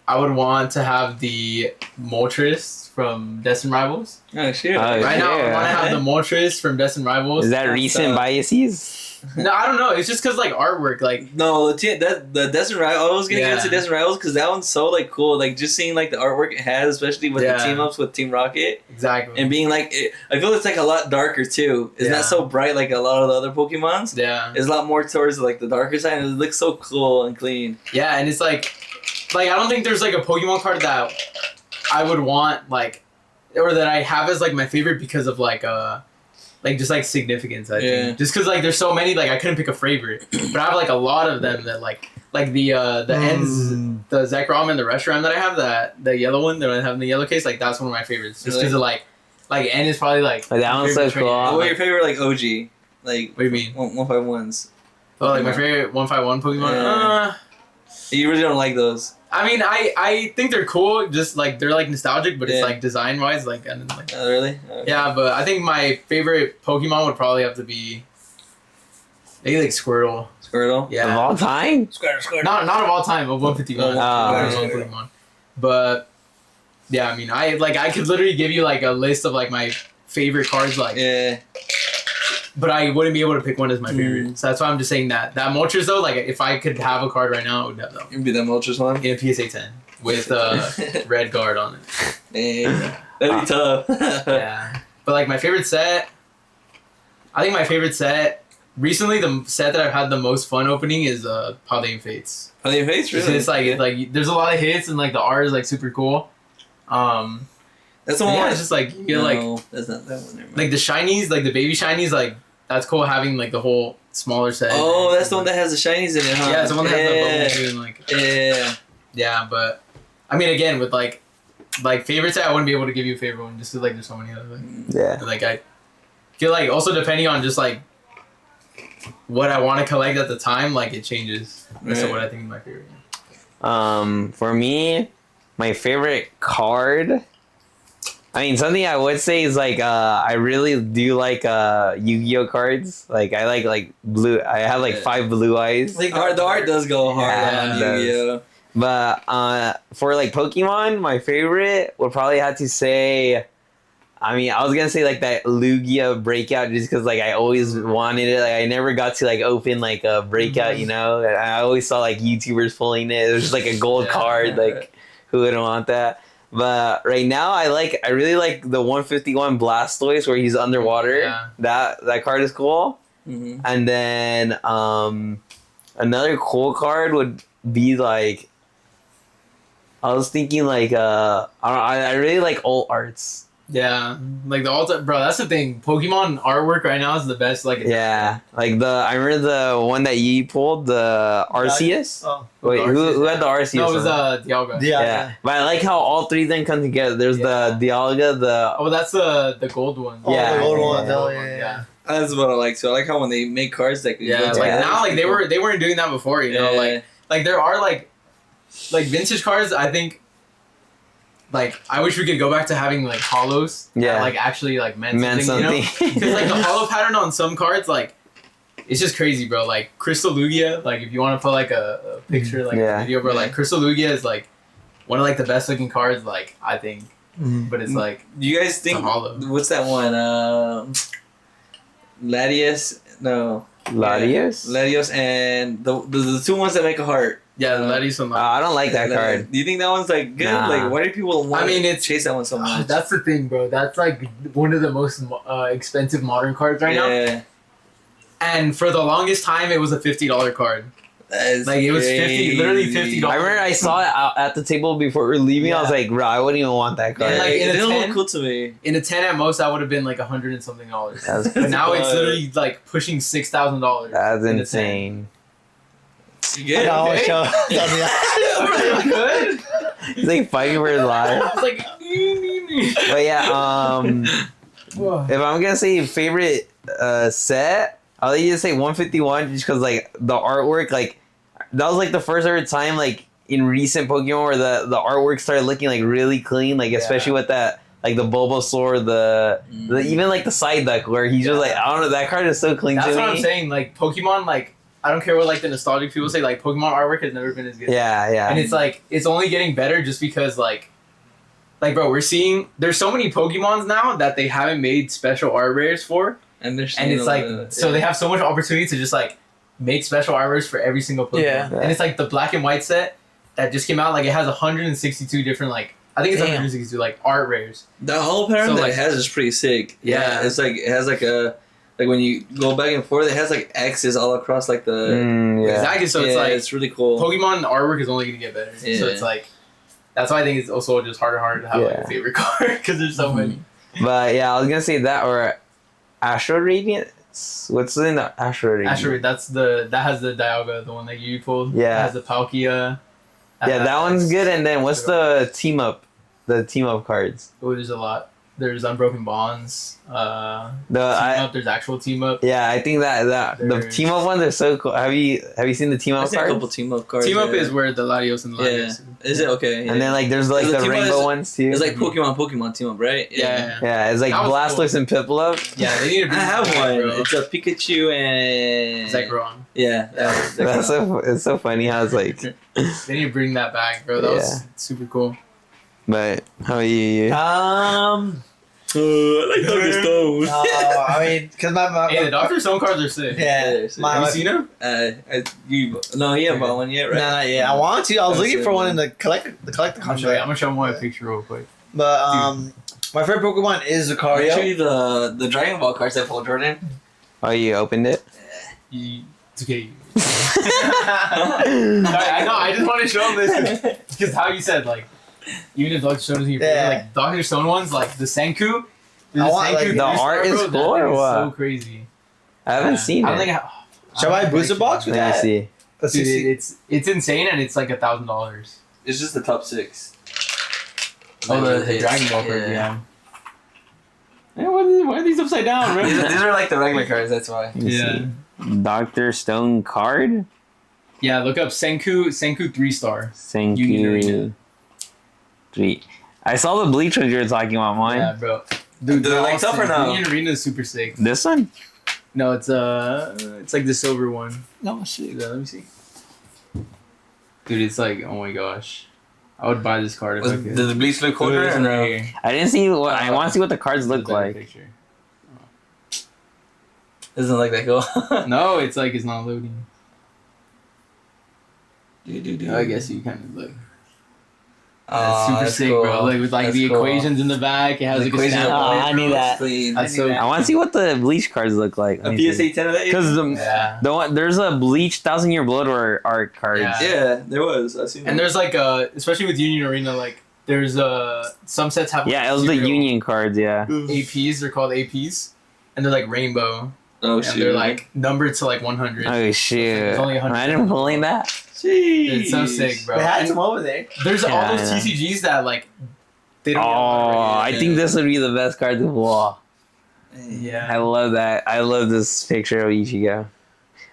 I would want to have the Moltres from Destined Rivals. Oh shit! Right now, I want to have the Moltres from Destined Rivals. Is that recent biases? No, I don't know. It's just because like artwork, like no, the Destined Rivals. I was gonna get into Destined Rivals because that one's so like cool. Like just seeing like the artwork it has, especially with the team ups with Team Rocket. Exactly. And being like, I feel it's like a lot darker too. It's not so bright like a lot of the other Pokemons. Yeah. It's a lot more towards like the darker side, and it looks so cool and clean. Yeah, and it's like I don't think there's like a Pokemon card that I would want like, or that I have as like my favorite because of like just like significance. I think just because like there's so many, like I couldn't pick a favorite, but I have like a lot of them that like like the ends, the Zach Ramen, the restaurant that I have, the yellow one that I have in the yellow case, like that's one of my favorites. Just because of like N is probably like that one's so cool. What your favorite like OG? Like what do you mean? 151s. Oh, like my favorite 151 Pokemon. Yeah. You really don't like those. I mean, I think they're cool. Just like they're like nostalgic, but it's like design wise, like and then, like. Oh, really? Okay. Yeah, but I think my favorite Pokemon would probably have to be maybe like Squirtle. Squirtle? Yeah. Of all time? Squirtle. Not of all time, of 151. Oh. Pokemon. But yeah, I mean, I could literally give you like a list of like my favorite cards, like. Yeah. But I wouldn't be able to pick one as my favorite. So that's why I'm just saying that. That Moltres though, like if I could have a card right now, it would have that one. It'd be that Moltres one? In a PSA 10 with red guard on it. Yeah. That'd be tough. Yeah. But like my favorite set, I think my favorite set, recently the set that I've had the most fun opening is Paldean Fates. Paldean Fates, really? It's like there's a lot of hits and like the art is like super cool. That's the one. Yeah, it's just like you get like that's not that one. Like the shinies, like the baby shinies, like that's cool having like the whole smaller set. Oh, that's the one that has the shinies in it, huh? Yeah, it's the one that has the bubble and like yeah, but I mean again with like favorite set, I wouldn't be able to give you a favorite one just because like there's so many other things. Yeah. Like I feel like also depending on just like what I want to collect at the time, like it changes. That's what I think is my favorite. For me, my favorite card. I mean, something I would say is like I really do like Yu-Gi-Oh cards. Like I like blue. I have like 5 blue eyes. Like the art does go hard on Yu-Gi-Oh. But for like Pokemon, my favorite would probably have to say. I mean, I was gonna say like that Lugia breakout just because like I always wanted it. Like I never got to like open like a breakout, you know. I always saw like YouTubers pulling it. It was just like a gold card. Like who wouldn't want that? But right now, I really like the 151 Blastoise where he's underwater. Yeah. That card is cool. Mm-hmm. And then another cool card would be like I was thinking like I really like alt arts. Yeah, like the alt, bro. That's the thing. Pokemon artwork right now is the best. Like Yeah, like I remember the one that you pulled, the Arceus. Oh. Wait, who had the Arceus? No, it was one? Dialga. Yeah, but I like how all 3 of them come together. There's the Dialga, the Oh, that's the gold one. Oh, Yeah. the gold one. Yeah. Oh, yeah. That's what I like too. I like how when they make cards that Yeah, like now, like they weren't doing that before. You know, like there are like vintage cards. I think. Like I wish we could go back to having like hollows. Yeah. That, like actually like meant something. Because like the hollow pattern on some cards, like it's just crazy, bro. Like Crystal Lugia, like if you want to put like a picture, like a video, bro, like Crystal Lugia is like one of like the best looking cards, like I think. But it's like Do you guys think hollow. what's that one? Latios? No. Latios. Latios and the 2 ones that make a heart. yeah, the Latios and I don't like that card. Do you think that one's like good? Nah. Like why do people want to chase that one so much? That's the thing, bro. That's like one of the most expensive modern cards right now. And for the longest time, it was a $50 card. Like it was literally $50. I remember I saw it out at the table before we were leaving. I was like, bro, I wouldn't even want that card. And like it in a didn't 10, look cool to me. In a 10 at most, that would have been like $100 and something. That's Now it's literally like pushing $6,000. That's insane. You get I it? show. Good. He's like fighting for his life. It's like. But yeah, if I'm gonna say favorite set, I'll just say 151 just because like the artwork, like that was like the first ever time like in recent Pokemon where the artwork started looking like really clean, like especially with that like the Bulbasaur, the even like the side duck where he's just like I don't know, that card is so clean. That's to what me. I'm saying. Like Pokemon, like I don't care what like the nostalgic people say. Like Pokemon artwork has never been as good. Yeah. And it's like it's only getting better just because like bro, we're seeing there's so many Pokemons now that they haven't made special art rares for, and it's like so they have so much opportunity to just like make special art rares for every single Pokemon. Yeah. And it's like the black and white set that just came out. Like it has 162 different like I think it's 162 like art rares. The whole pattern So, that like- it has is pretty sick. Yeah. It's like it has like a like when you go back and forth, it has like X's all across like the Exactly. So it's like it's really cool. Pokemon artwork is only gonna get better. So Yeah. it's like that's why I think it's also just harder and harder to have like a favorite card because there's so many. But yeah, I was gonna say that or Astro Radiant. what's in the asteroid? Asteroid, that has the Dialga, the one that you pulled. Yeah. It has the Palkia. Yeah, that one's good. And then what's the team up? The team up cards. Oh, there's a lot. There's Unbroken Bonds. Team Up. There's actual Team Up. Yeah, I think that the team up ones are so cool. Have you seen the team I've up seen a cards? couple team up cards. Team Up yeah. is where the Latios and the Yeah. Latios. Is it okay? And then like there's like the team up rainbow is- ones too. It's like Pokemon team up, right? Yeah. Yeah, it's like That was Blastoise cool. and Piplup. Yeah, they need to I bring have that back, one. bro. It's a Pikachu and Zekrom. Yeah, That's so it's so funny how it's like. They need to bring that back, bro. That was super cool. But how are you? I like Dr. Stone. I mean, because my Hey, the Dr. Stone cards are sick. yeah, My- Have you seen them? No, he haven't bought one yet, right? Nah, not yet. I want to. I was That's looking it, for one man. in the collector I'm gonna show him a picture real quick. But my favorite Pokemon is Lucario. Actually, the Dragon Ball cards I pulled, Jordan. Oh, you opened it? It's okay. I know. I just want to show him this because how you said like, even if Dr. Stone isn't your favorite, Yeah. like Dr. Stone ones, like the Senku. I want, like, the Three-star, art is bro, that cool or thing is what? So crazy. I haven't seen I it. don't think. Should I buy a booster box with Let me that? see. Let's Dude, see. it's insane and it's like $1,000. It's just the top 6. Oh, the Dragon Ball card, yeah. Hey, why are these upside down, bro? These are like the regular cards, that's why. Let me Yeah. see. Dr. Stone card? Yeah, look up Senku 3-star. Thank Union you. Arena. 3. I saw the bleach ones you were talking about mine. Yeah, bro. Dude, They're like awesome. tougher now. Union Arena is super sick. This one? No, it's like the silver one. No shit. Let me see. Dude, it's like, oh my gosh. I would buy this card if I could. Does the bleach look colder? It's Or no? right here. I didn't see what I want to see what the cards look Better like. picture. Doesn't look that cool. No, it's like it's not loading. I I guess you kind of look. Oh, That's super that's sick, cool. bro. Like with like That's the cool. equations in the back, it has The like a equation stamp of on it. I need that. Clean. That's so I want to see what the bleach cards look like. A PSA 10 of that? Because Yeah. the one, there's a bleach 1,000-year blood art cards. Yeah. Yeah, there was. I seen And that. there's like especially with Union Arena, like there's some sets have Yeah, it was the serial Union cards. Yeah. APs. They're called APs, and they're like rainbow. Oh, and shoot. they're like numbered to like 100. Oh shit! It's only 100. Imagine pulling that. Jeez. It's so sick, bro. They had And some over there. there's Yeah, all those I know. TCGs that like they Oh, don't. I think this would be the best card to pull. I Yeah. love that. I love this picture of Ichigo.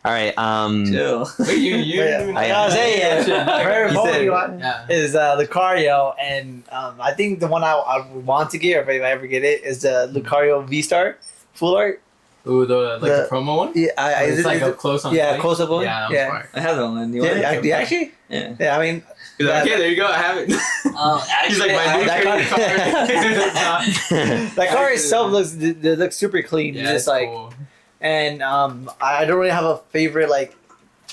All right. Chill. Wait, you. I was saying, Yeah, yeah. My favorite You said- Pokemon Yeah. is Lucario, and I think the one I would want to get, or if I ever get it, is the Lucario V-Star full art. Ooh, the The- promo one. Yeah, It's like a close on. yeah, play? close up one. Yeah, that was Yeah. fire. I have that one. You want Yeah, it? actually, Yeah. yeah. I mean, He's like, that- okay, there you go. I have it. He's like, my new that trading card- card. that card itself looks super clean. Yeah, It's like, cool. and I don't really have a favorite like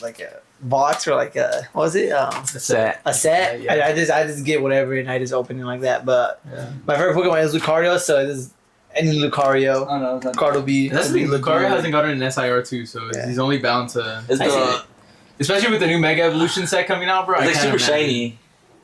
a box or like a what was it Set. a set. Yeah. I just get whatever and I just open it like that. But Yeah. my favorite Pokemon is Lucario, so it is any Lucario Oh, no, it's not. card will be. That's the thing. Lucario hasn't gotten an SIR too, so Yeah. he's only bound to. It's the, Especially with the new Mega Evolution set coming out, bro. it's I like can't super imagine. shiny.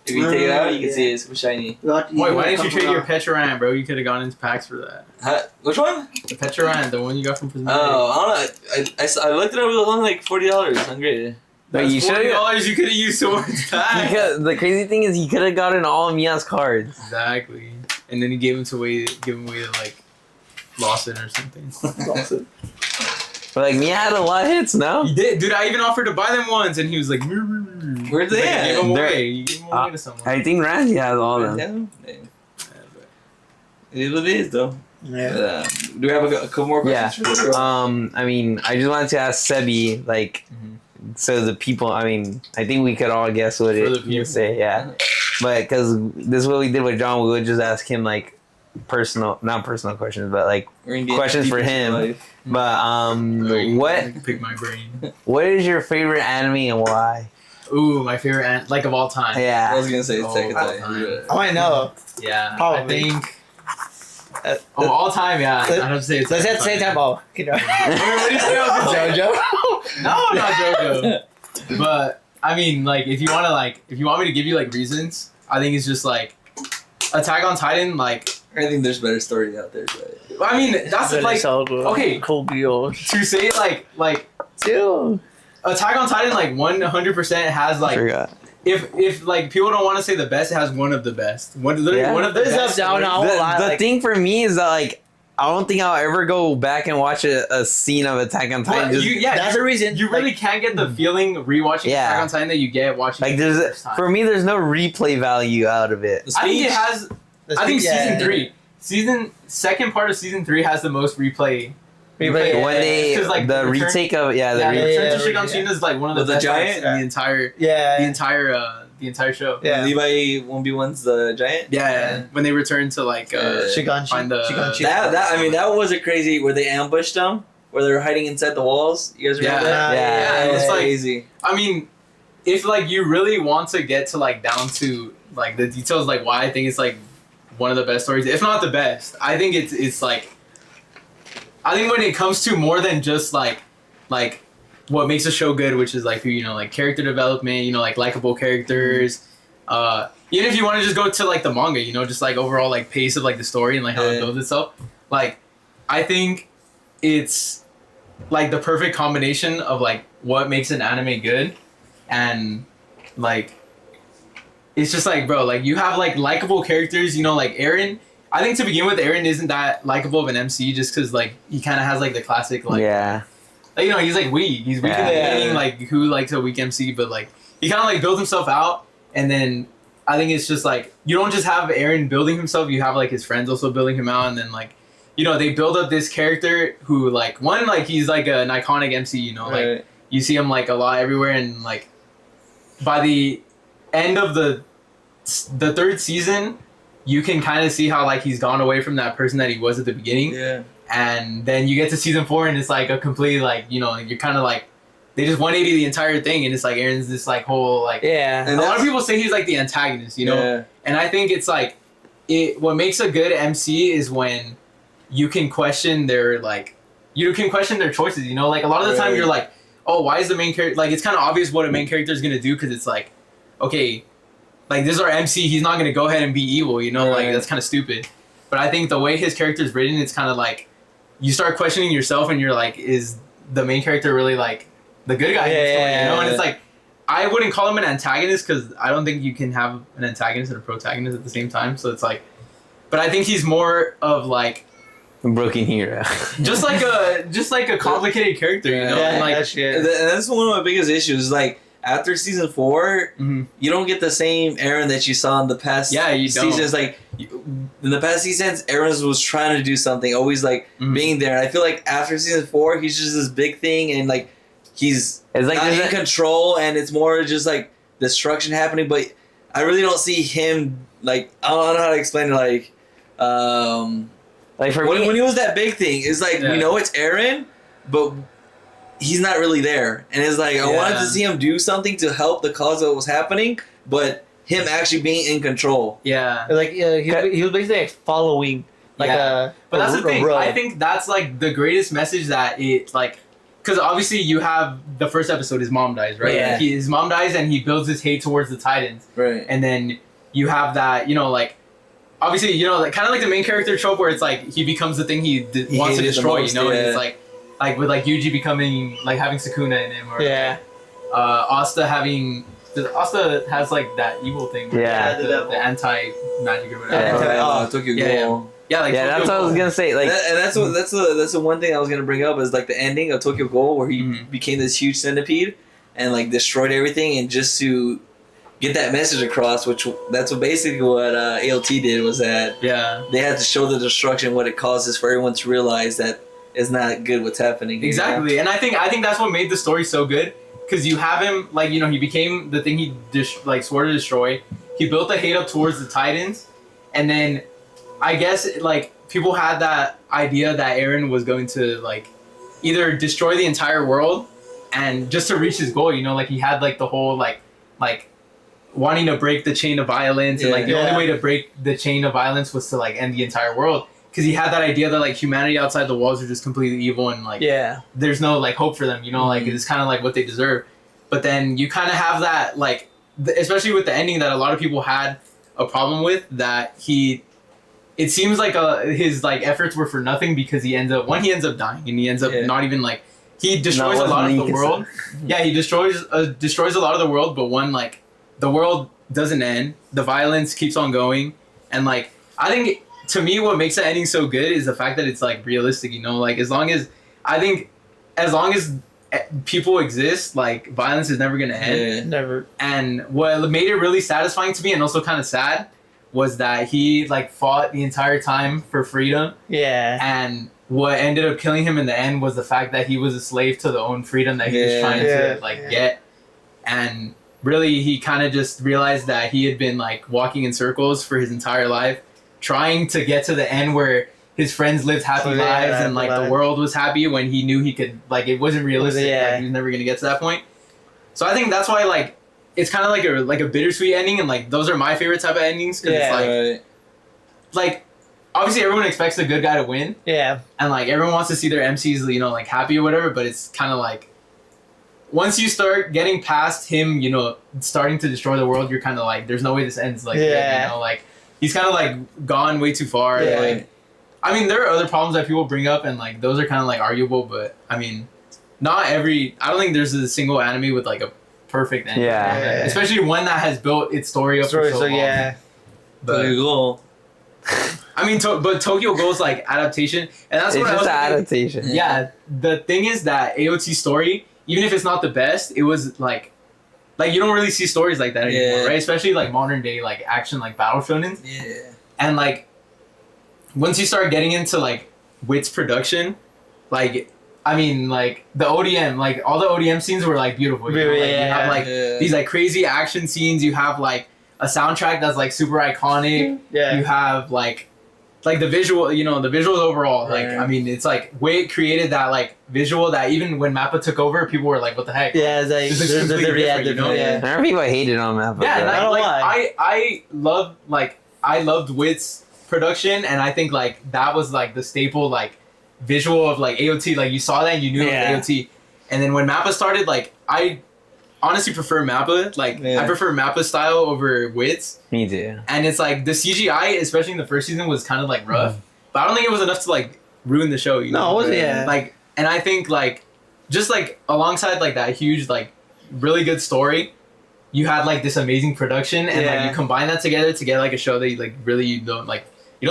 If you take it out, you can Yeah. see it's super shiny. Wait, why didn't you trade your Pecharan, bro? You could have gone into packs for that. Which one? The Pecharan, the one you got from Prismatic. Oh, I don't know. I looked it up. It was only like $40 hungry. But you should. $40 you could have used towards packs. Because the crazy thing is, he could have gotten all of Mia's cards. Exactly. And then he gave him away to like Lawson or something. But like Mia had a lot of hits, no? He did, dude. I even offered to buy them once, and he was like, Where'd they He's like, at? Give them They're- away. You give them away to someone. I think Ramsey has all of them. Yeah. It is what it is, though. Yeah. Do we have a couple more questions? Yeah. I mean, I just wanted to ask Sebby, like, Mhm. so the people. I mean, I think we could all guess what For the it people. you say, yeah. But because this is what we did with John, we would just ask him like not personal questions, but like We're gonna get Questions deep for into him. life. But Like, what Pick my brain. what is your favorite anime and why? Ooh, my favorite like of all time. I Yeah. was gonna say Oh, second all time. time. I might know. Yeah. Probably. I think. All time, yeah. I have to say it's. Let's at the same time. Oh, you know. What do you say? JoJo. No, not JoJo. But I mean, like, if you want me to give you like reasons, I think it's just like Attack on Titan. Like, I think there's better stories out there, but I mean, that's like okay. Cold Geo. To say like Dude. Attack on Titan like 100% has like if like people don't want to say the best, it has one of the best. One of the best. The thing for me is that like I don't think I'll ever go back and watch a scene of Attack on Titan. Well, that's the reason. You really can't get the feeling rewatching Attack on Titan that you get watching. Like for me, there's no replay value out of it. I think it has. I think second part of season 3 has the most replay. When they the retake of the return to Shiganshina is like one of the best giant in the entire show. Yeah, Levi 1v1's the giant. Yeah, when they return to like find the that was a crazy where they ambushed them, where they were hiding inside the walls. You guys remember that? Yeah, it was like, crazy. I mean, if like you really want to get to like down to like the details, like why I think it's like one of the best stories, if not the best, I think it's like. I think when it comes to more than just like what makes a show good, which is like like character development, like likable characters, even if you want to just go to like the manga, just like overall like pace of like the story and like how it builds itself, like I think it's like the perfect combination of like what makes an anime good, and like it's just like bro, like you have like likable characters, like Eren. I think to begin with, Eren isn't that likable of an MC just because like he kind of has like the classic like he's like weak. He's weak in the beginning, like who likes a weak MC, but like he kind of like builds himself out, and then I think it's just like you don't just have Eren building himself, you have like his friends also building him out, and then like they build up this character who like he's like an iconic MC, like you see him like a lot everywhere, and like by the end of the third season. You can kind of see how like he's gone away from that person that he was at the beginning. Yeah. And then you get to season 4 and it's like a complete like you're kind of like they just 180 the entire thing, and it's like Eren's this like whole like and a lot of people say he's like the antagonist, and I think it's like what makes a good MC is when you can question their choices. Like a lot of the time you're like, oh, why is the main character like it's kind of obvious what a main character is gonna do because it's like okay. Like, this is our MC, he's not going to go ahead and be evil, Like, that's kind of stupid. But I think the way his character is written, it's kind of like, you start questioning yourself and you're like, is the main character really, like, the good guy? And it's like, I wouldn't call him an antagonist because I don't think you can have an antagonist and a protagonist at the same time. So it's like, but I think he's more of, like... a broken hero. just like a complicated character, And, like, that's one of my biggest issues, like... After season 4, you don't get the same Eren that you saw in the past seasons. Like, in the past seasons, Eren was trying to do something, always, like, being there. And I feel like after season 4, he's just this big thing, and, like, he's like not in control, and it's more just, like, destruction happening. But I really don't see him, like, I don't know how to explain it, like for when he was that big thing, it's like, we know it's Eren, but... he's not really there, and it's like I wanted to see him do something to help the cause of what was happening, but him actually being in control. He was basically like following but that's the thing. I think that's like the greatest message that it like, because obviously you have the first episode, his mom dies, right? Yeah. Like his mom dies, and he builds his hate towards the Titans, right? And then you have that, like. Obviously, like, kind of like the main character trope where it's like he becomes the thing he wants to destroy, most, and it's like with like Yuji becoming like having Sukuna in him, or Asta having. Asta has like that evil thing. Yeah. The anti-magic or whatever. Tokyo Ghoul. That's what I was gonna say. Like, and that's the one thing I was gonna bring up is like the ending of Tokyo Ghoul, where he became this huge centipede and like destroyed everything, and just to get that message across, that's basically what ALT did, was that they had to show the destruction, what it causes for everyone to realize that it's not good what's happening. Exactly, and I think that's what made the story so good, because you have him like he became the thing he swore to destroy. He built the hate up towards the Titans, and then I guess like people had that idea that Eren was going to like either destroy the entire world and just to reach his goal. Like he had like the whole like wanting to break the chain of violence, and like the only way to break the chain of violence was to like end the entire world. Because he had that idea that like humanity outside the walls are just completely evil, and like there's no like hope for them, like it's kind of like what they deserve. But then you kind of have that like, especially with the ending that a lot of people had a problem with, that he it seems like his like efforts were for nothing because he ends up dying and he ends up not even like he destroys a lot of the world. Yeah, he destroys a lot of the world, but like the world doesn't end. The violence keeps on going, and like I think to me what makes the ending so good is the fact that it's like realistic. You know, like as long as people exist, like violence is never gonna end. Yeah, never. And what made it really satisfying to me and also kind of sad was that he like fought the entire time for freedom. Yeah. And what ended up killing him in the end was the fact that he was a slave to the own freedom that he was trying to get. And really he kind of just realized that he had been like walking in circles for his entire life, trying to get to the end where his friends lived happy lives and like the world was happy when he knew he could, like it wasn't realistic. Like, he was never gonna get to that point. So I think that's why like it's kind of like a bittersweet ending, and like those are my favorite type of endings because it's like obviously everyone expects the good guy to win. Yeah. And like everyone wants to see their MCs, you know, like happy or whatever, but it's kind of like once you start getting past him, you know, starting to destroy the world, you're kind of like, there's no way this ends. Like, you know, like he's kind of like gone way too far. Yeah. Like, I mean, there are other problems that people bring up, and like those are kind of like arguable, but I mean, I don't think there's a single anime with like a perfect ending. Yeah. Especially one that has built its story up for so long. Yeah. But cool. I mean, but Tokyo Ghoul's like adaptation, and that's what I was adaptation. Yeah. The thing is that AOT's story, even if it's not the best, it was like you don't really see stories like that anymore, right? Especially like modern day like action like battle shonen. Yeah. And like once you start getting into like Wit's production, like I mean like the ODM, like all the ODM scenes were like beautiful. You know? Like, you have like these like crazy action scenes. You have like a soundtrack that's like super iconic. Yeah. You have like the visual, you know, the visuals overall. Like I mean, it's like Wit created that like visual that even when Mappa took over, people were like, "What the heck?" Yeah, it's like there's you know? Yeah. I remember people hated on Mappa. Yeah, and I loved Wit's production, and I think like that was like the staple like visual of like AOT. Like you saw that and you knew it was AOT. And then when Mappa started, like I honestly prefer Mappa. Like I prefer Mappa style over Wit's. Me too. And it's like the CGI, especially in the first season, was kind of like rough. But I don't think it was enough to like ruin the show. You know? No, it wasn't. Yeah. Like, and I think like just like alongside like that huge like really good story, you had like this amazing production, and like you combine that together to get like a show that you, like really you don't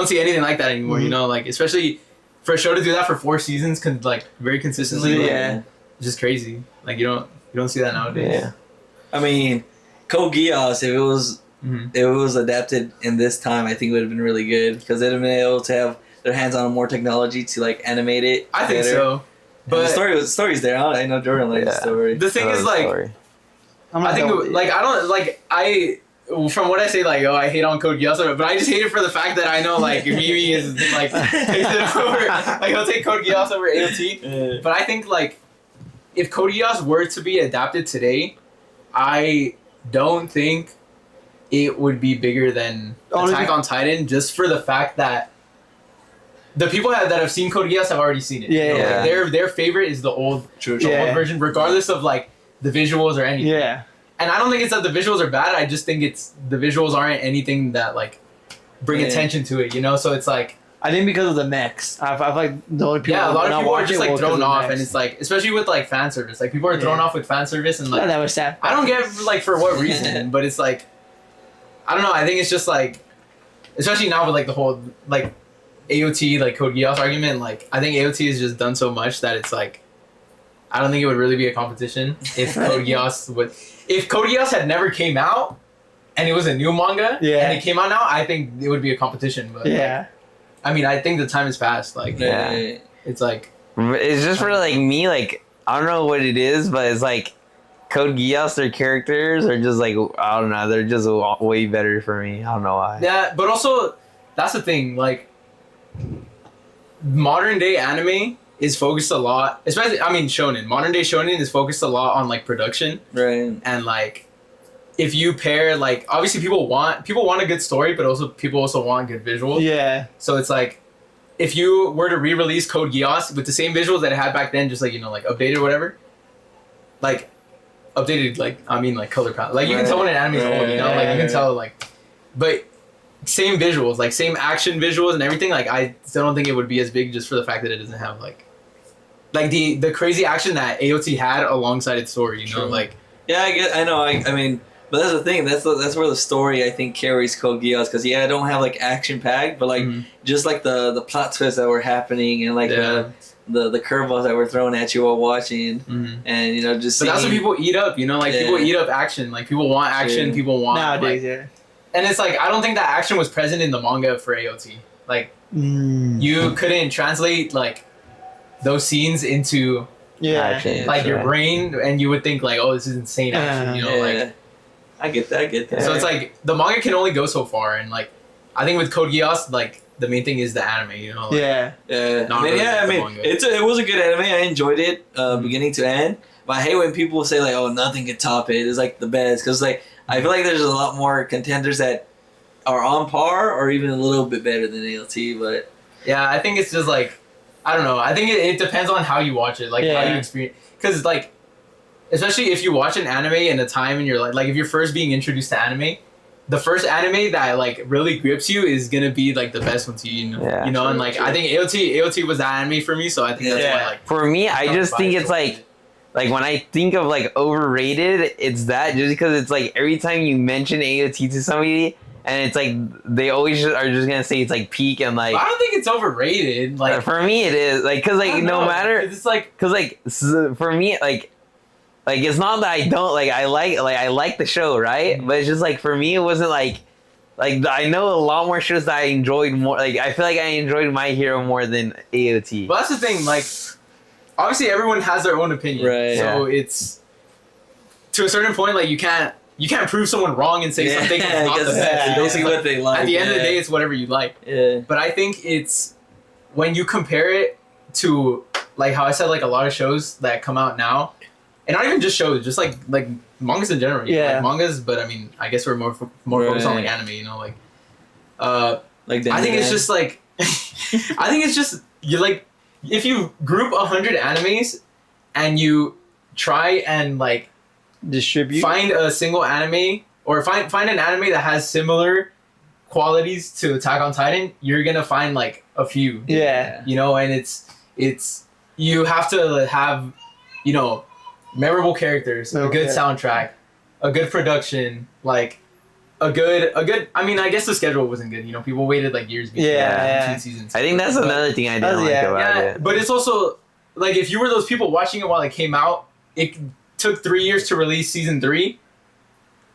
see anything like that anymore. You know, like especially for a show to do that for 4 seasons, like very consistently. It's just crazy. Like you don't see that nowadays. Yeah. I mean, Code Geass, if it was adapted in this time, I think it would have been really good because they'd have been able to have their hands on more technology to like animate it. I think so. But the story's there. I know Jordan likes the story. The thing is like, I think like I don't like from what I say, like, I hate on Code Geass, but I just hate it for the fact that I know, like, Mimi is, like, takes it over. Like, he'll take Code Geass over AOT. But I think, like, if Code Geass were to be adapted today, I don't think it would be bigger than Attack on Titan, just for the fact that the people that have seen Code Geass have already seen it. Yeah, Like, their favorite is the old version, regardless of, like, the visuals or anything. Yeah. And I don't think it's that the visuals are bad. I just think it's the visuals aren't anything that like bring attention to it, you know. So it's like I think because of the mechs, I've like the only people. Yeah, a lot of people are just like thrown off, and it's like especially with like fan service, like people are thrown off with fan service, and like that was sad. I don't get like for what reason, but it's like I don't know. I think it's just like especially now with like the whole like AOT like Code Geass argument. Like I think AOT has just done so much that it's like I don't think it would really be a competition if Code Geass would. If Code Geass had never came out, and it was a new manga, and it came out now, I think it would be a competition. But like, I mean, I think the time has passed. Like, it's like it's just for like me. Like, I don't know what it is, but it's like Code Geass. Their characters are just like I don't know. They're just way better for me. I don't know why. Yeah, but also that's the thing. Like, modern day anime is focused a lot, especially shonen. Modern day shonen is focused a lot on like production, right? And like, if you pair like, obviously people want a good story, but also people also want good visuals. Yeah. So it's like, if you were to re-release Code Geass with the same visuals that it had back then, just like like updated or whatever, like updated like color palette, like you can tell when an anime is old, you know, like you can tell like, but same visuals, like same action visuals and everything. Like I still don't think it would be as big just for the fact that it doesn't have like the crazy action that AOT had alongside its story. You know, like yeah, I know. I mean, but that's the thing. That's where the story I think carries Code Geass because I don't have like action packed, but like just like the plot twists that were happening and like the curveballs that were thrown at you while watching, and you know just. But that's what people eat up. You know, like people eat up action. Like people want action. People want nowadays. Like, and it's like I don't think that action was present in the manga for AOT. Like you couldn't translate like those scenes into action, like your brain, and you would think like, oh, this is insane action. You know, like I get that. So it's like the manga can only go so far, and like I think with Code Geass, like the main thing is the anime. You know, like, I mean, it was a good anime. I enjoyed it beginning to end. But I hate when people say like, oh, nothing can top it. It's like the best because like. I feel like there's a lot more contenders that are on par or even a little bit better than ALT, but... Yeah, I think it's just like... I don't know. I think it depends on how you watch it, like how you experience... Because like, especially if you watch an anime in a time in your life, like if you're first being introduced to anime, the first anime that like really grips you is going to be like the best one to you, you know? And like, I think AOT was that anime for me, so I think that's why like... For me, I just think it's like... Like, when I think of, like, overrated, it's that just because it's, like, every time you mention AOT to somebody, and it's, like, they always are just going to say it's, like, peak and, like... I don't think it's overrated. Like for me, it is. Like, because, like, no matter... It's, like... Because, like, for me, like, it's not that I don't, like, I like the show, right? But it's just, like, for me, it wasn't, like, I know a lot more shows that I enjoyed more. Like, I feel like I enjoyed My Hero more than AOT. Well, that's the thing, like... Obviously, everyone has their own opinion, right? So it's to a certain point, like you can't prove someone wrong and say something is not the best. Basically, what they like. At the end of the day, it's whatever you like. Yeah. But I think it's when you compare it to like how I said, like a lot of shows that come out now, and not even just shows, just like mangas in general. Yeah, like mangas. But I mean, I guess we're more focused on like anime. You know, like I think it's just like I think it's just you like. If you group 100 animes and you try and like find a single anime or find an anime that has similar qualities to Attack on Titan, you're gonna find like a few. Yeah. You know, and it's you have to have, you know, memorable characters, a good soundtrack, a good production, like a good. I mean, I guess the schedule wasn't good. You know, people waited like years between seasons. I think that's another thing I didn't like about it. But it's also like if you were those people watching it while it came out, it took 3 years to release season 3,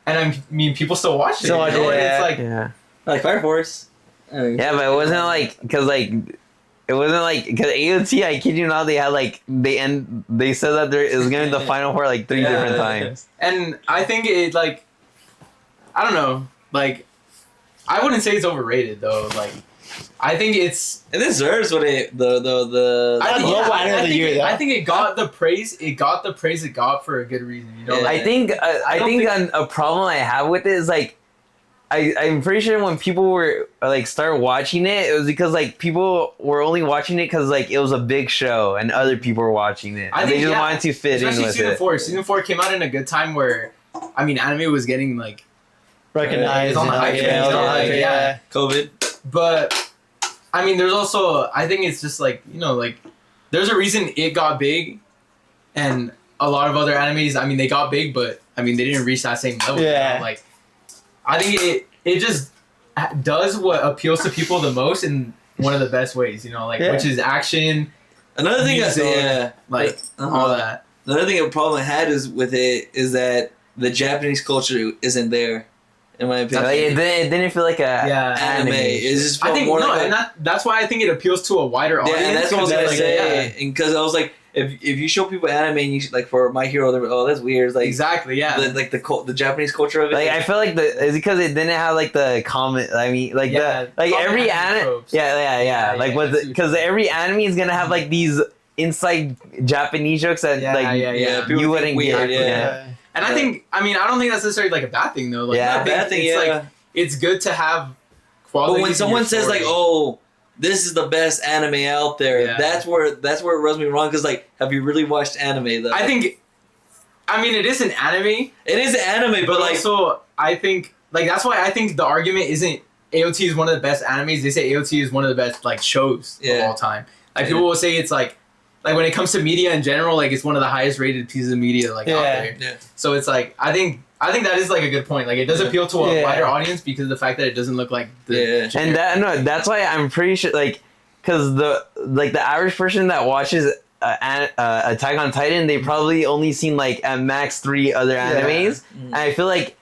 and I mean, people still watched it. It's like Fire Force. Yeah, but it wasn't like because AOT. I kid you not, they had like they said that it was gonna be the final four like 3 different times. And I think it like. I don't know. Like, I wouldn't say it's overrated though. Like, I think it deserves what it the. I think it got the praise. It got the praise it got for a good reason. You know. Like, I think a problem I have with it is like, I'm pretty sure when people were like start watching it, it was because like people were only watching it because like it was a big show and other people were watching it. They just wanted to fit in with season 4. Season 4 came out in a good time where, I mean, anime was getting like. Recognized on the hype COVID. But I mean, there's also I think it's just like, you know, like there's a reason it got big, and a lot of other animes. I mean, they got big, but I mean, they didn't reach that same level. Yeah. You know? Like, I think it just does what appeals to people the most in one of the best ways. You know, like which is action. Another thing like all that. Another thing a problem I had is that the Japanese culture isn't there. In my opinion, it didn't feel like anime. It just felt more like that's why I think it appeals to a wider audience. Yeah, that's what I was gonna say. Because I was like, if you show people anime, and you like for My Hero, they're like, oh, that's weird. It's like exactly, yeah. The Japanese culture of it. Like I feel like it's because it didn't have like the comment. I mean, like every anime. Because every anime is gonna have like these inside Japanese jokes that you wouldn't get. And I don't think that's necessarily like a bad thing though. Like, bad thing. Like, it's good to have quality. But when someone says like, "Oh, this is the best anime out there," that's where it rubs me wrong. Because like, have you really watched anime though? I mean, it is an anime. It is an anime, but like, also I think like that's why I think the argument isn't AOT is one of the best animes, they say AOT is one of the best like shows of all time. Like people will say it's like when it comes to media in general, like it's one of the highest rated pieces of media like out there. Yeah. So it's like I think that is like a good point. Like it does appeal to a wider audience because of the fact that it doesn't look like the and that's why I'm pretty sure like because the average person that watches Attack on Titan, they probably only seen like at max 3 other animes, and I feel like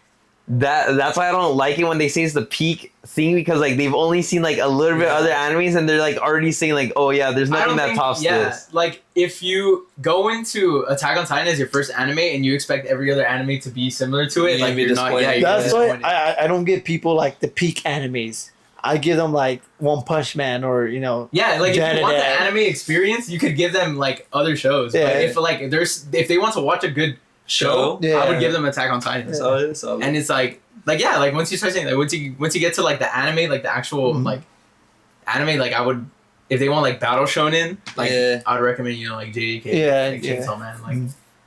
that's why I don't like it when they say it's the peak thing, because like they've only seen like a little bit other animes and they're like already saying like, oh yeah, there's nothing that tops this. Like if you go into Attack on Titan as your first anime and you expect every other anime to be similar to it, like you're not. Yeah, that's why I don't give people like the peak animes. I give them like One Punch Man or Yeah, like if you want the anime experience, you could give them like other shows. Yeah. But if they want to watch a good show, I would give them Attack on Titan. And it's like once you start saying like once you get to like the anime, like the actual like anime, like I would, if they want like battle shonen, like I would recommend like JDK, like Chainsaw Man, like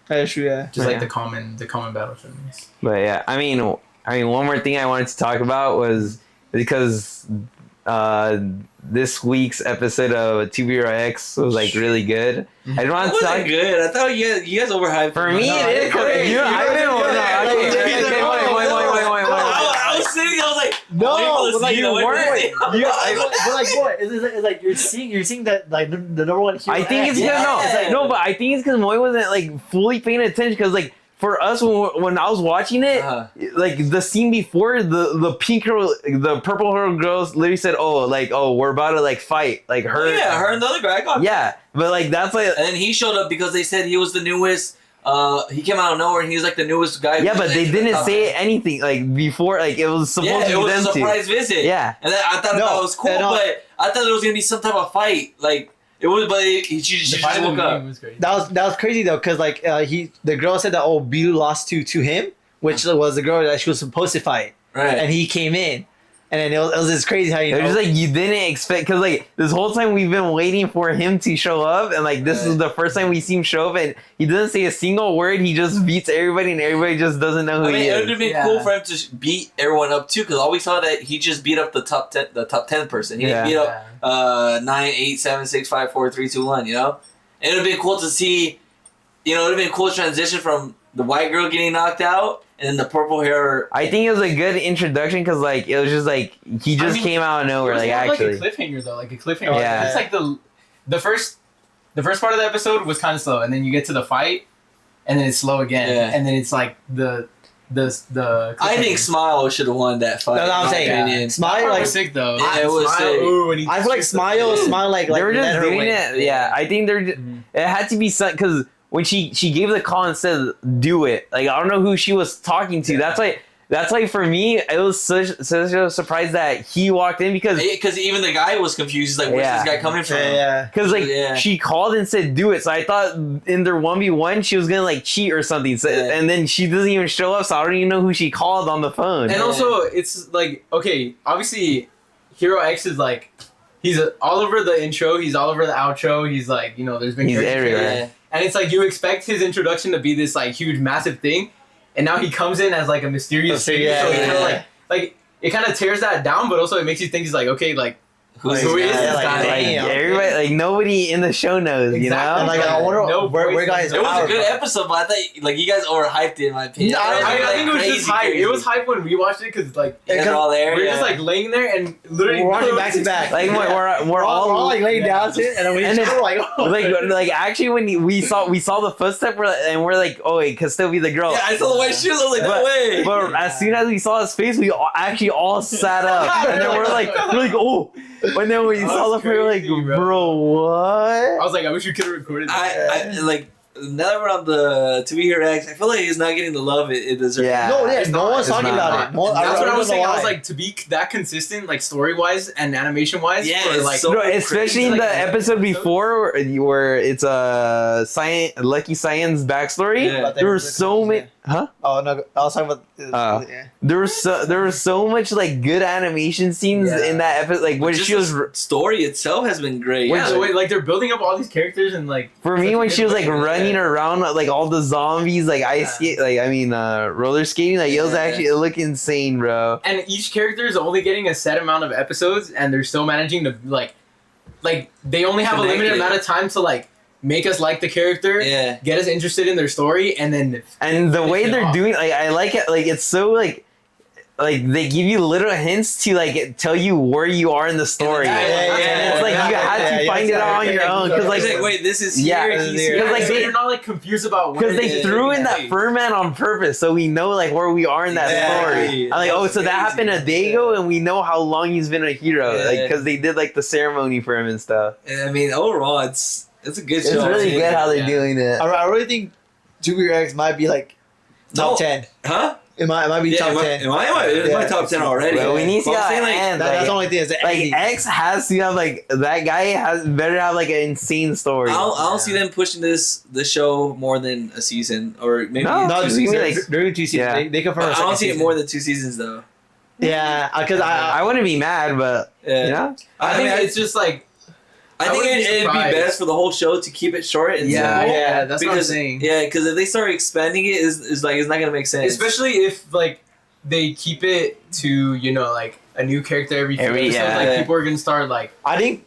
that's true, just like the common battle shonen. But yeah, I mean one more thing I wanted to talk about was because this week's episode of 2BRX was like really good. I don't want to talk good. I thought you guys overhyped. For me, it is. I was sitting. I was like, no, but like you weren't. But like what? It's like you're seeing that like the number one hero. I think it's because no, but I think it's because Moy wasn't like fully paying attention, because like. For us, when I was watching it, like the scene before, the pink girl, the purple hair girls literally said, "Oh, we're about to like fight." Like her, her and the other guy got. Yeah, but like that's like, and then he showed up because they said he was the newest. He came out of nowhere and he was like the newest guy. Yeah, but they didn't say anything like before. Like it was supposed to be it was them a surprise visit. Yeah, and then I thought that was cool, but I thought there was gonna be some type of fight, like. It was, but she just woke up. That was crazy though, because like the girl said that Biru lost to him, which was the girl that she was supposed to fight, right? And he came in, and then it was just crazy how it was just like you didn't expect, because like this whole time we've been waiting for him to show up, and like this is the first time we see him show up, and he doesn't say a single word. He just beats everybody, and everybody just doesn't know who he is. It would have been cool for him to beat everyone up too, because all we saw that he just beat up the top 10 person. He didn't beat up 9, 8, 7, 6, 5, 4, 3, 2, 1. You know, it would have been cool to see. It would have been a cool transition from the white girl getting knocked out and then the purple hair. I think it was a good introduction, because like it was just like he just came out of nowhere. Like actually, like a cliffhanger though, like a cliffhanger. Yeah, it's like the first part of the episode was kind of slow, and then you get to the fight, and then it's slow again, and then it's like the. I think Smile should have won that fight. That's what I'm saying. Smile was sick though. It was sick. I feel like Smile like they were just doing it. Yeah, I think it had to be something, because when she gave the call and said do it, like I don't know who she was talking to. That's why for me it was such a surprise that he walked in, because even the guy was confused. He's like, where's this guy coming from? Because she called and said do it, so I thought in their 1v1 she was gonna like cheat or something. So, and then she doesn't even show up, so I don't even know who she called on the phone. And also it's like, okay, obviously Hero X is like, he's all over the intro, he's all over the outro, he's like, there's been everywhere. And it's like you expect his introduction to be this like huge massive thing. And now he comes in as like a mysterious figure, so he kind of like it kind of tears that down, but also it makes you think he's like, okay, like who is this guy? Like everybody, like nobody in the show knows, exactly. And like I wonder where guys. It was a good episode, but I thought like you guys overhyped it in my opinion. I think it was just hype. It was hype when we watched it, because like they're all there. We're just like laying there and literally we're watching back to back. Like we're all like laying down to it, and then we just like actually when we saw the footstep, and we're like, oh, it could still be the girl. Yeah, I saw the white shoes. I was like, no way. But as soon as we saw his face, we actually all sat up, and then we're like, oh. And then when you saw the we were like, bro, what? I was like, I wish we could have recorded that. I like, now that we're on the To Be Here X, I feel like he's not getting the love it deserves. Yeah. No one's talking about it. That's what I was saying. I was like, to be that consistent, like story-wise and animation-wise. Yeah, for, like, so especially in the episode before where it's Lucky Cyan's backstory. Yeah. There were so many. Oh no, I was talking about. Yeah. There was so much like good animation scenes in that episode. Like when Just she was the story itself has been great. Yeah, the way, like they're building up all these characters and like. for me when she was like running around like all the zombies like ice skate roller skating like it was actually it looked insane, bro. And each character is only getting a set amount of episodes, and they're still managing to like they only have a limited amount of time to like make us like the character, get us interested in their story, and then the way they're doing, like I like it, like it's so like they give you little hints to like tell you where you are in the story. It's like you had to find it out on your own because like wait, this is here. He's here. Because like you're not like confused about because they threw in that fur man on purpose, so we know like where we are in that story. I'm like, oh, so that happened a day ago, and we know how long he's been a hero, like because they did like the ceremony for him and stuff. I mean, overall, it's a good show. It's really good how they're doing it. I really think Jupiter X might be like top 10. Huh? It might be top 10. Am I my top 10 already? Well, we need to that's the only thing. Is like X has to have like that guy better have like an insane story. I don't see them pushing the show more than a season or maybe no, two seasons. like during 2 seasons. Yeah. They confirm. I don't see it more than 2 seasons though. Yeah, because I wouldn't be mad, but you know, I think it's just like. I think it'd be best for the whole show to keep it short and simple. Yeah, that's what I'm saying. Yeah, because if they start expanding it, it's like it's not gonna make sense. Especially if like they keep it to like a new character every few episodes. Like people are gonna start like. I think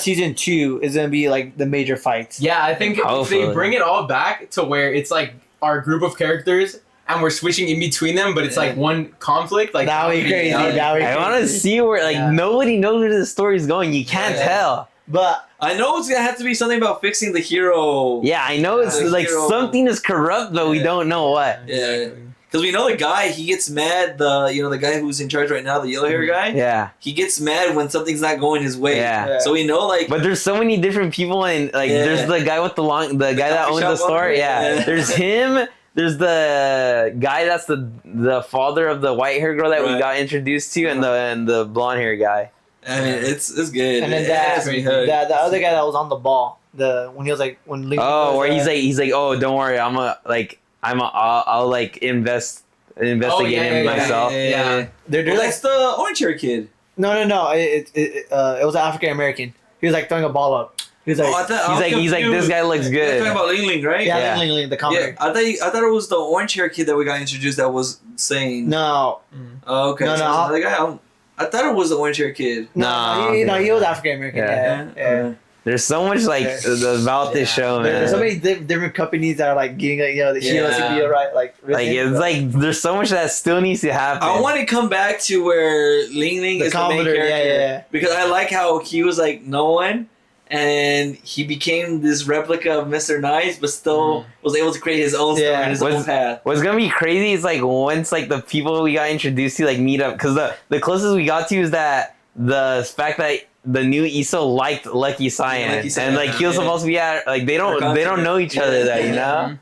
season 2 is gonna be like the major fights. Yeah, I think if they bring it all back to where it's like our group of characters. And we're switching in between them, but it's like one conflict. Like that would be crazy. I want to see where like nobody knows where the story's going. You can't tell. But I know it's gonna have to be something about fixing the hero. Yeah, I know it's like something is corrupt, but we don't know what. Yeah, because we know the guy. He gets mad. The guy who's in charge right now, the yellow hair guy. Yeah, he gets mad when something's not going his way. Yeah. So we know like. But there's so many different people, and like there's the guy with the guy that owns the store. Yeah, there's him. There's the guy that's the father of the white hair girl that we got introduced to, and the blonde hair guy. I mean, it's good. And then the other guy that was on the ball, when he was like when Link he's like, oh, don't worry, I'll like investigate him myself. Yeah. They're like the orange hair kid. No. It was an African American. He was like throwing a ball up. He was like, he's like, this guy looks good. You're talking about Ling Ling, right? Yeah, Ling, the comedy. Yeah, I thought it was the orange hair kid that we got introduced that was saying. No. Oh, okay. No. The guy, I thought it was the orange hair kid. No, he was African American. Yeah. There's so much like about this show, man. There's so many different companies that are like getting the Sheila CBO right, like it's like there's so much that still needs to happen. I want to come back to where Ling Ling is the main character, because I like how he was like no one. And he became this replica of Mr. Nice, but still was able to create his own story and his own path. What's gonna be crazy is like once like the people we got introduced to like meet up, because the closest we got to is that the fact that the new Iso liked Lucky Cyan, and like he was supposed to be at like they don't know each other that you know.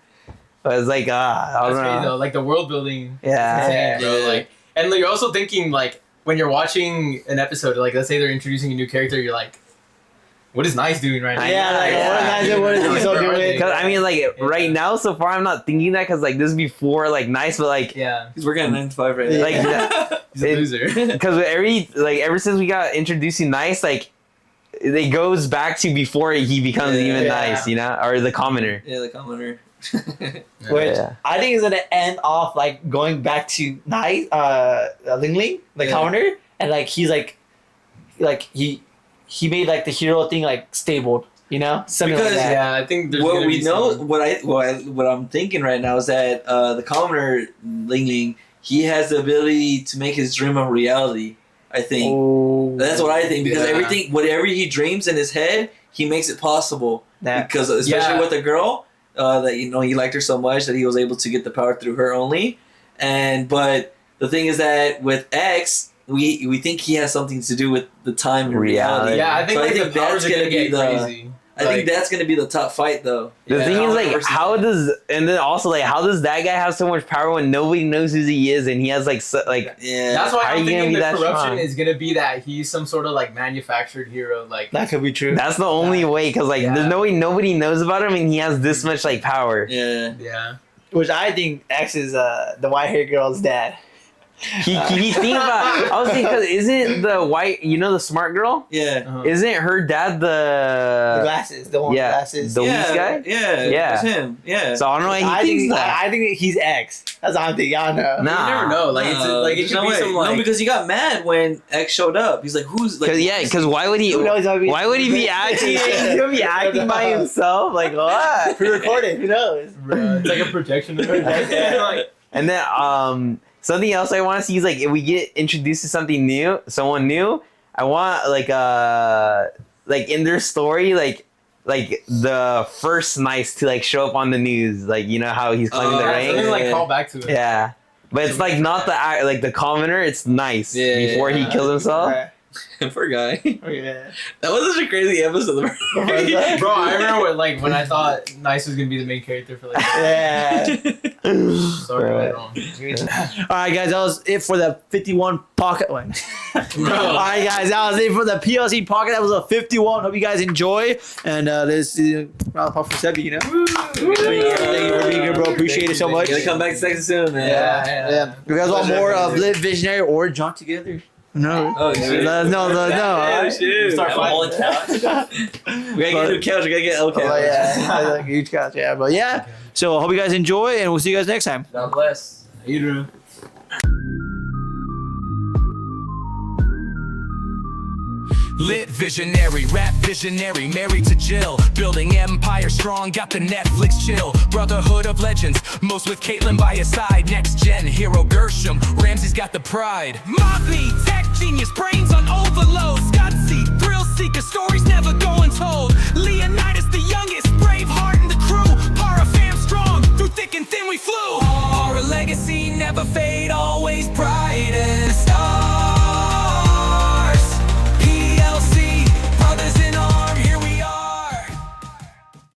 But it's like I don't know. Crazy, though. Like the world building. Yeah. Bro, like, and you're also thinking like when you're watching an episode, like let's say they're introducing a new character, you're like. What is Nice doing right now? What is he so doing? Because I mean, like right now, so far, I'm not thinking that because like this is before like Nice, but like he's working at 9 to 5 right now. Like he's a loser. Because ever since we got introducing Nice, like it goes back to before he becomes even Nice, you know, or the commoner. Yeah, the commoner. Which I think is gonna end off like going back to Nice, Ling Ling, the commoner, and like he's like he made like the hero thing like stable, you know, something like that. Yeah, I think there's what we know, what I'm thinking right now is that the commoner Ling Ling, he has the ability to make his dream a reality. I think that's what I think, because whatever he dreams in his head, he makes it possible. Because especially with the girl, that he liked her so much that he was able to get the power through her only. But the thing is that with X. We think he has something to do with the time and reality. Yeah, I think the powers are gonna get crazy. I think that's gonna be the top fight, though. The thing is, like, how does that guy have so much power when nobody knows who he is, and he has like That's why I'm thinking the corruption is gonna be that he's some sort of like manufactured hero. Like that could be true. That's the only way, because like there's no way nobody knows about him, and he has this much like power. Yeah. which I think X is the white haired girl's dad. He thinking about. I was thinking, cause isn't the white, the smart girl? Yeah. Isn't her dad The glasses, the one with glasses. the Weiss guy? Yeah. It's him. Yeah. So I don't know why he thinks that. I think he's X. That's what I'm thinking. Y'all know. Nah. You never know. Like it's like it should be some like. No, because he got mad when X showed up. He's like, "Who's like?" Because why would he? Why would he be acting? He's gonna be acting by himself. Like what? Pre-recorded. Who knows? It's like a projection. Like, And then something else I want to see is like if we get introduced to someone new. I want like in their story like the first nice to like show up on the news, like how he's climbing the ranks. Something like call back to it. Yeah, but it's like not the commenter. It's nice before he kills himself. Poor guy. Oh, yeah. That was such a crazy episode. Bro, I remember when I thought Nice was gonna be the main character for like. Yeah. Sorry, Right. wrong. All right, guys, that was it for the 51 pocket one. All right, guys, that was it for the PLC pocket. That was a 51. Hope you guys enjoy. And this is round of applause for Sebby. Thank you for being here, bro. Appreciate it so much. Gonna come back second soon, man. Yeah. If you guys want more of Lit Visionary or Jump Together? No. Oh, shit. No. Oh, shit. Start fighting. We gotta get a new couch. We gotta get L couch. Oh, yeah. I like huge couch. Yeah, but yeah. So I hope you guys enjoy, and we'll see you guys next time. God bless. You Lit visionary, rap visionary, married to Jill. Building empire strong, got the Netflix chill. Brotherhood of legends, most with Caitlyn by his side. Next gen hero Gershom, Ramsey's got the pride. Motley, tech genius, brains on overload. Scott thrill seeker, stories never going told. Leonidas the youngest,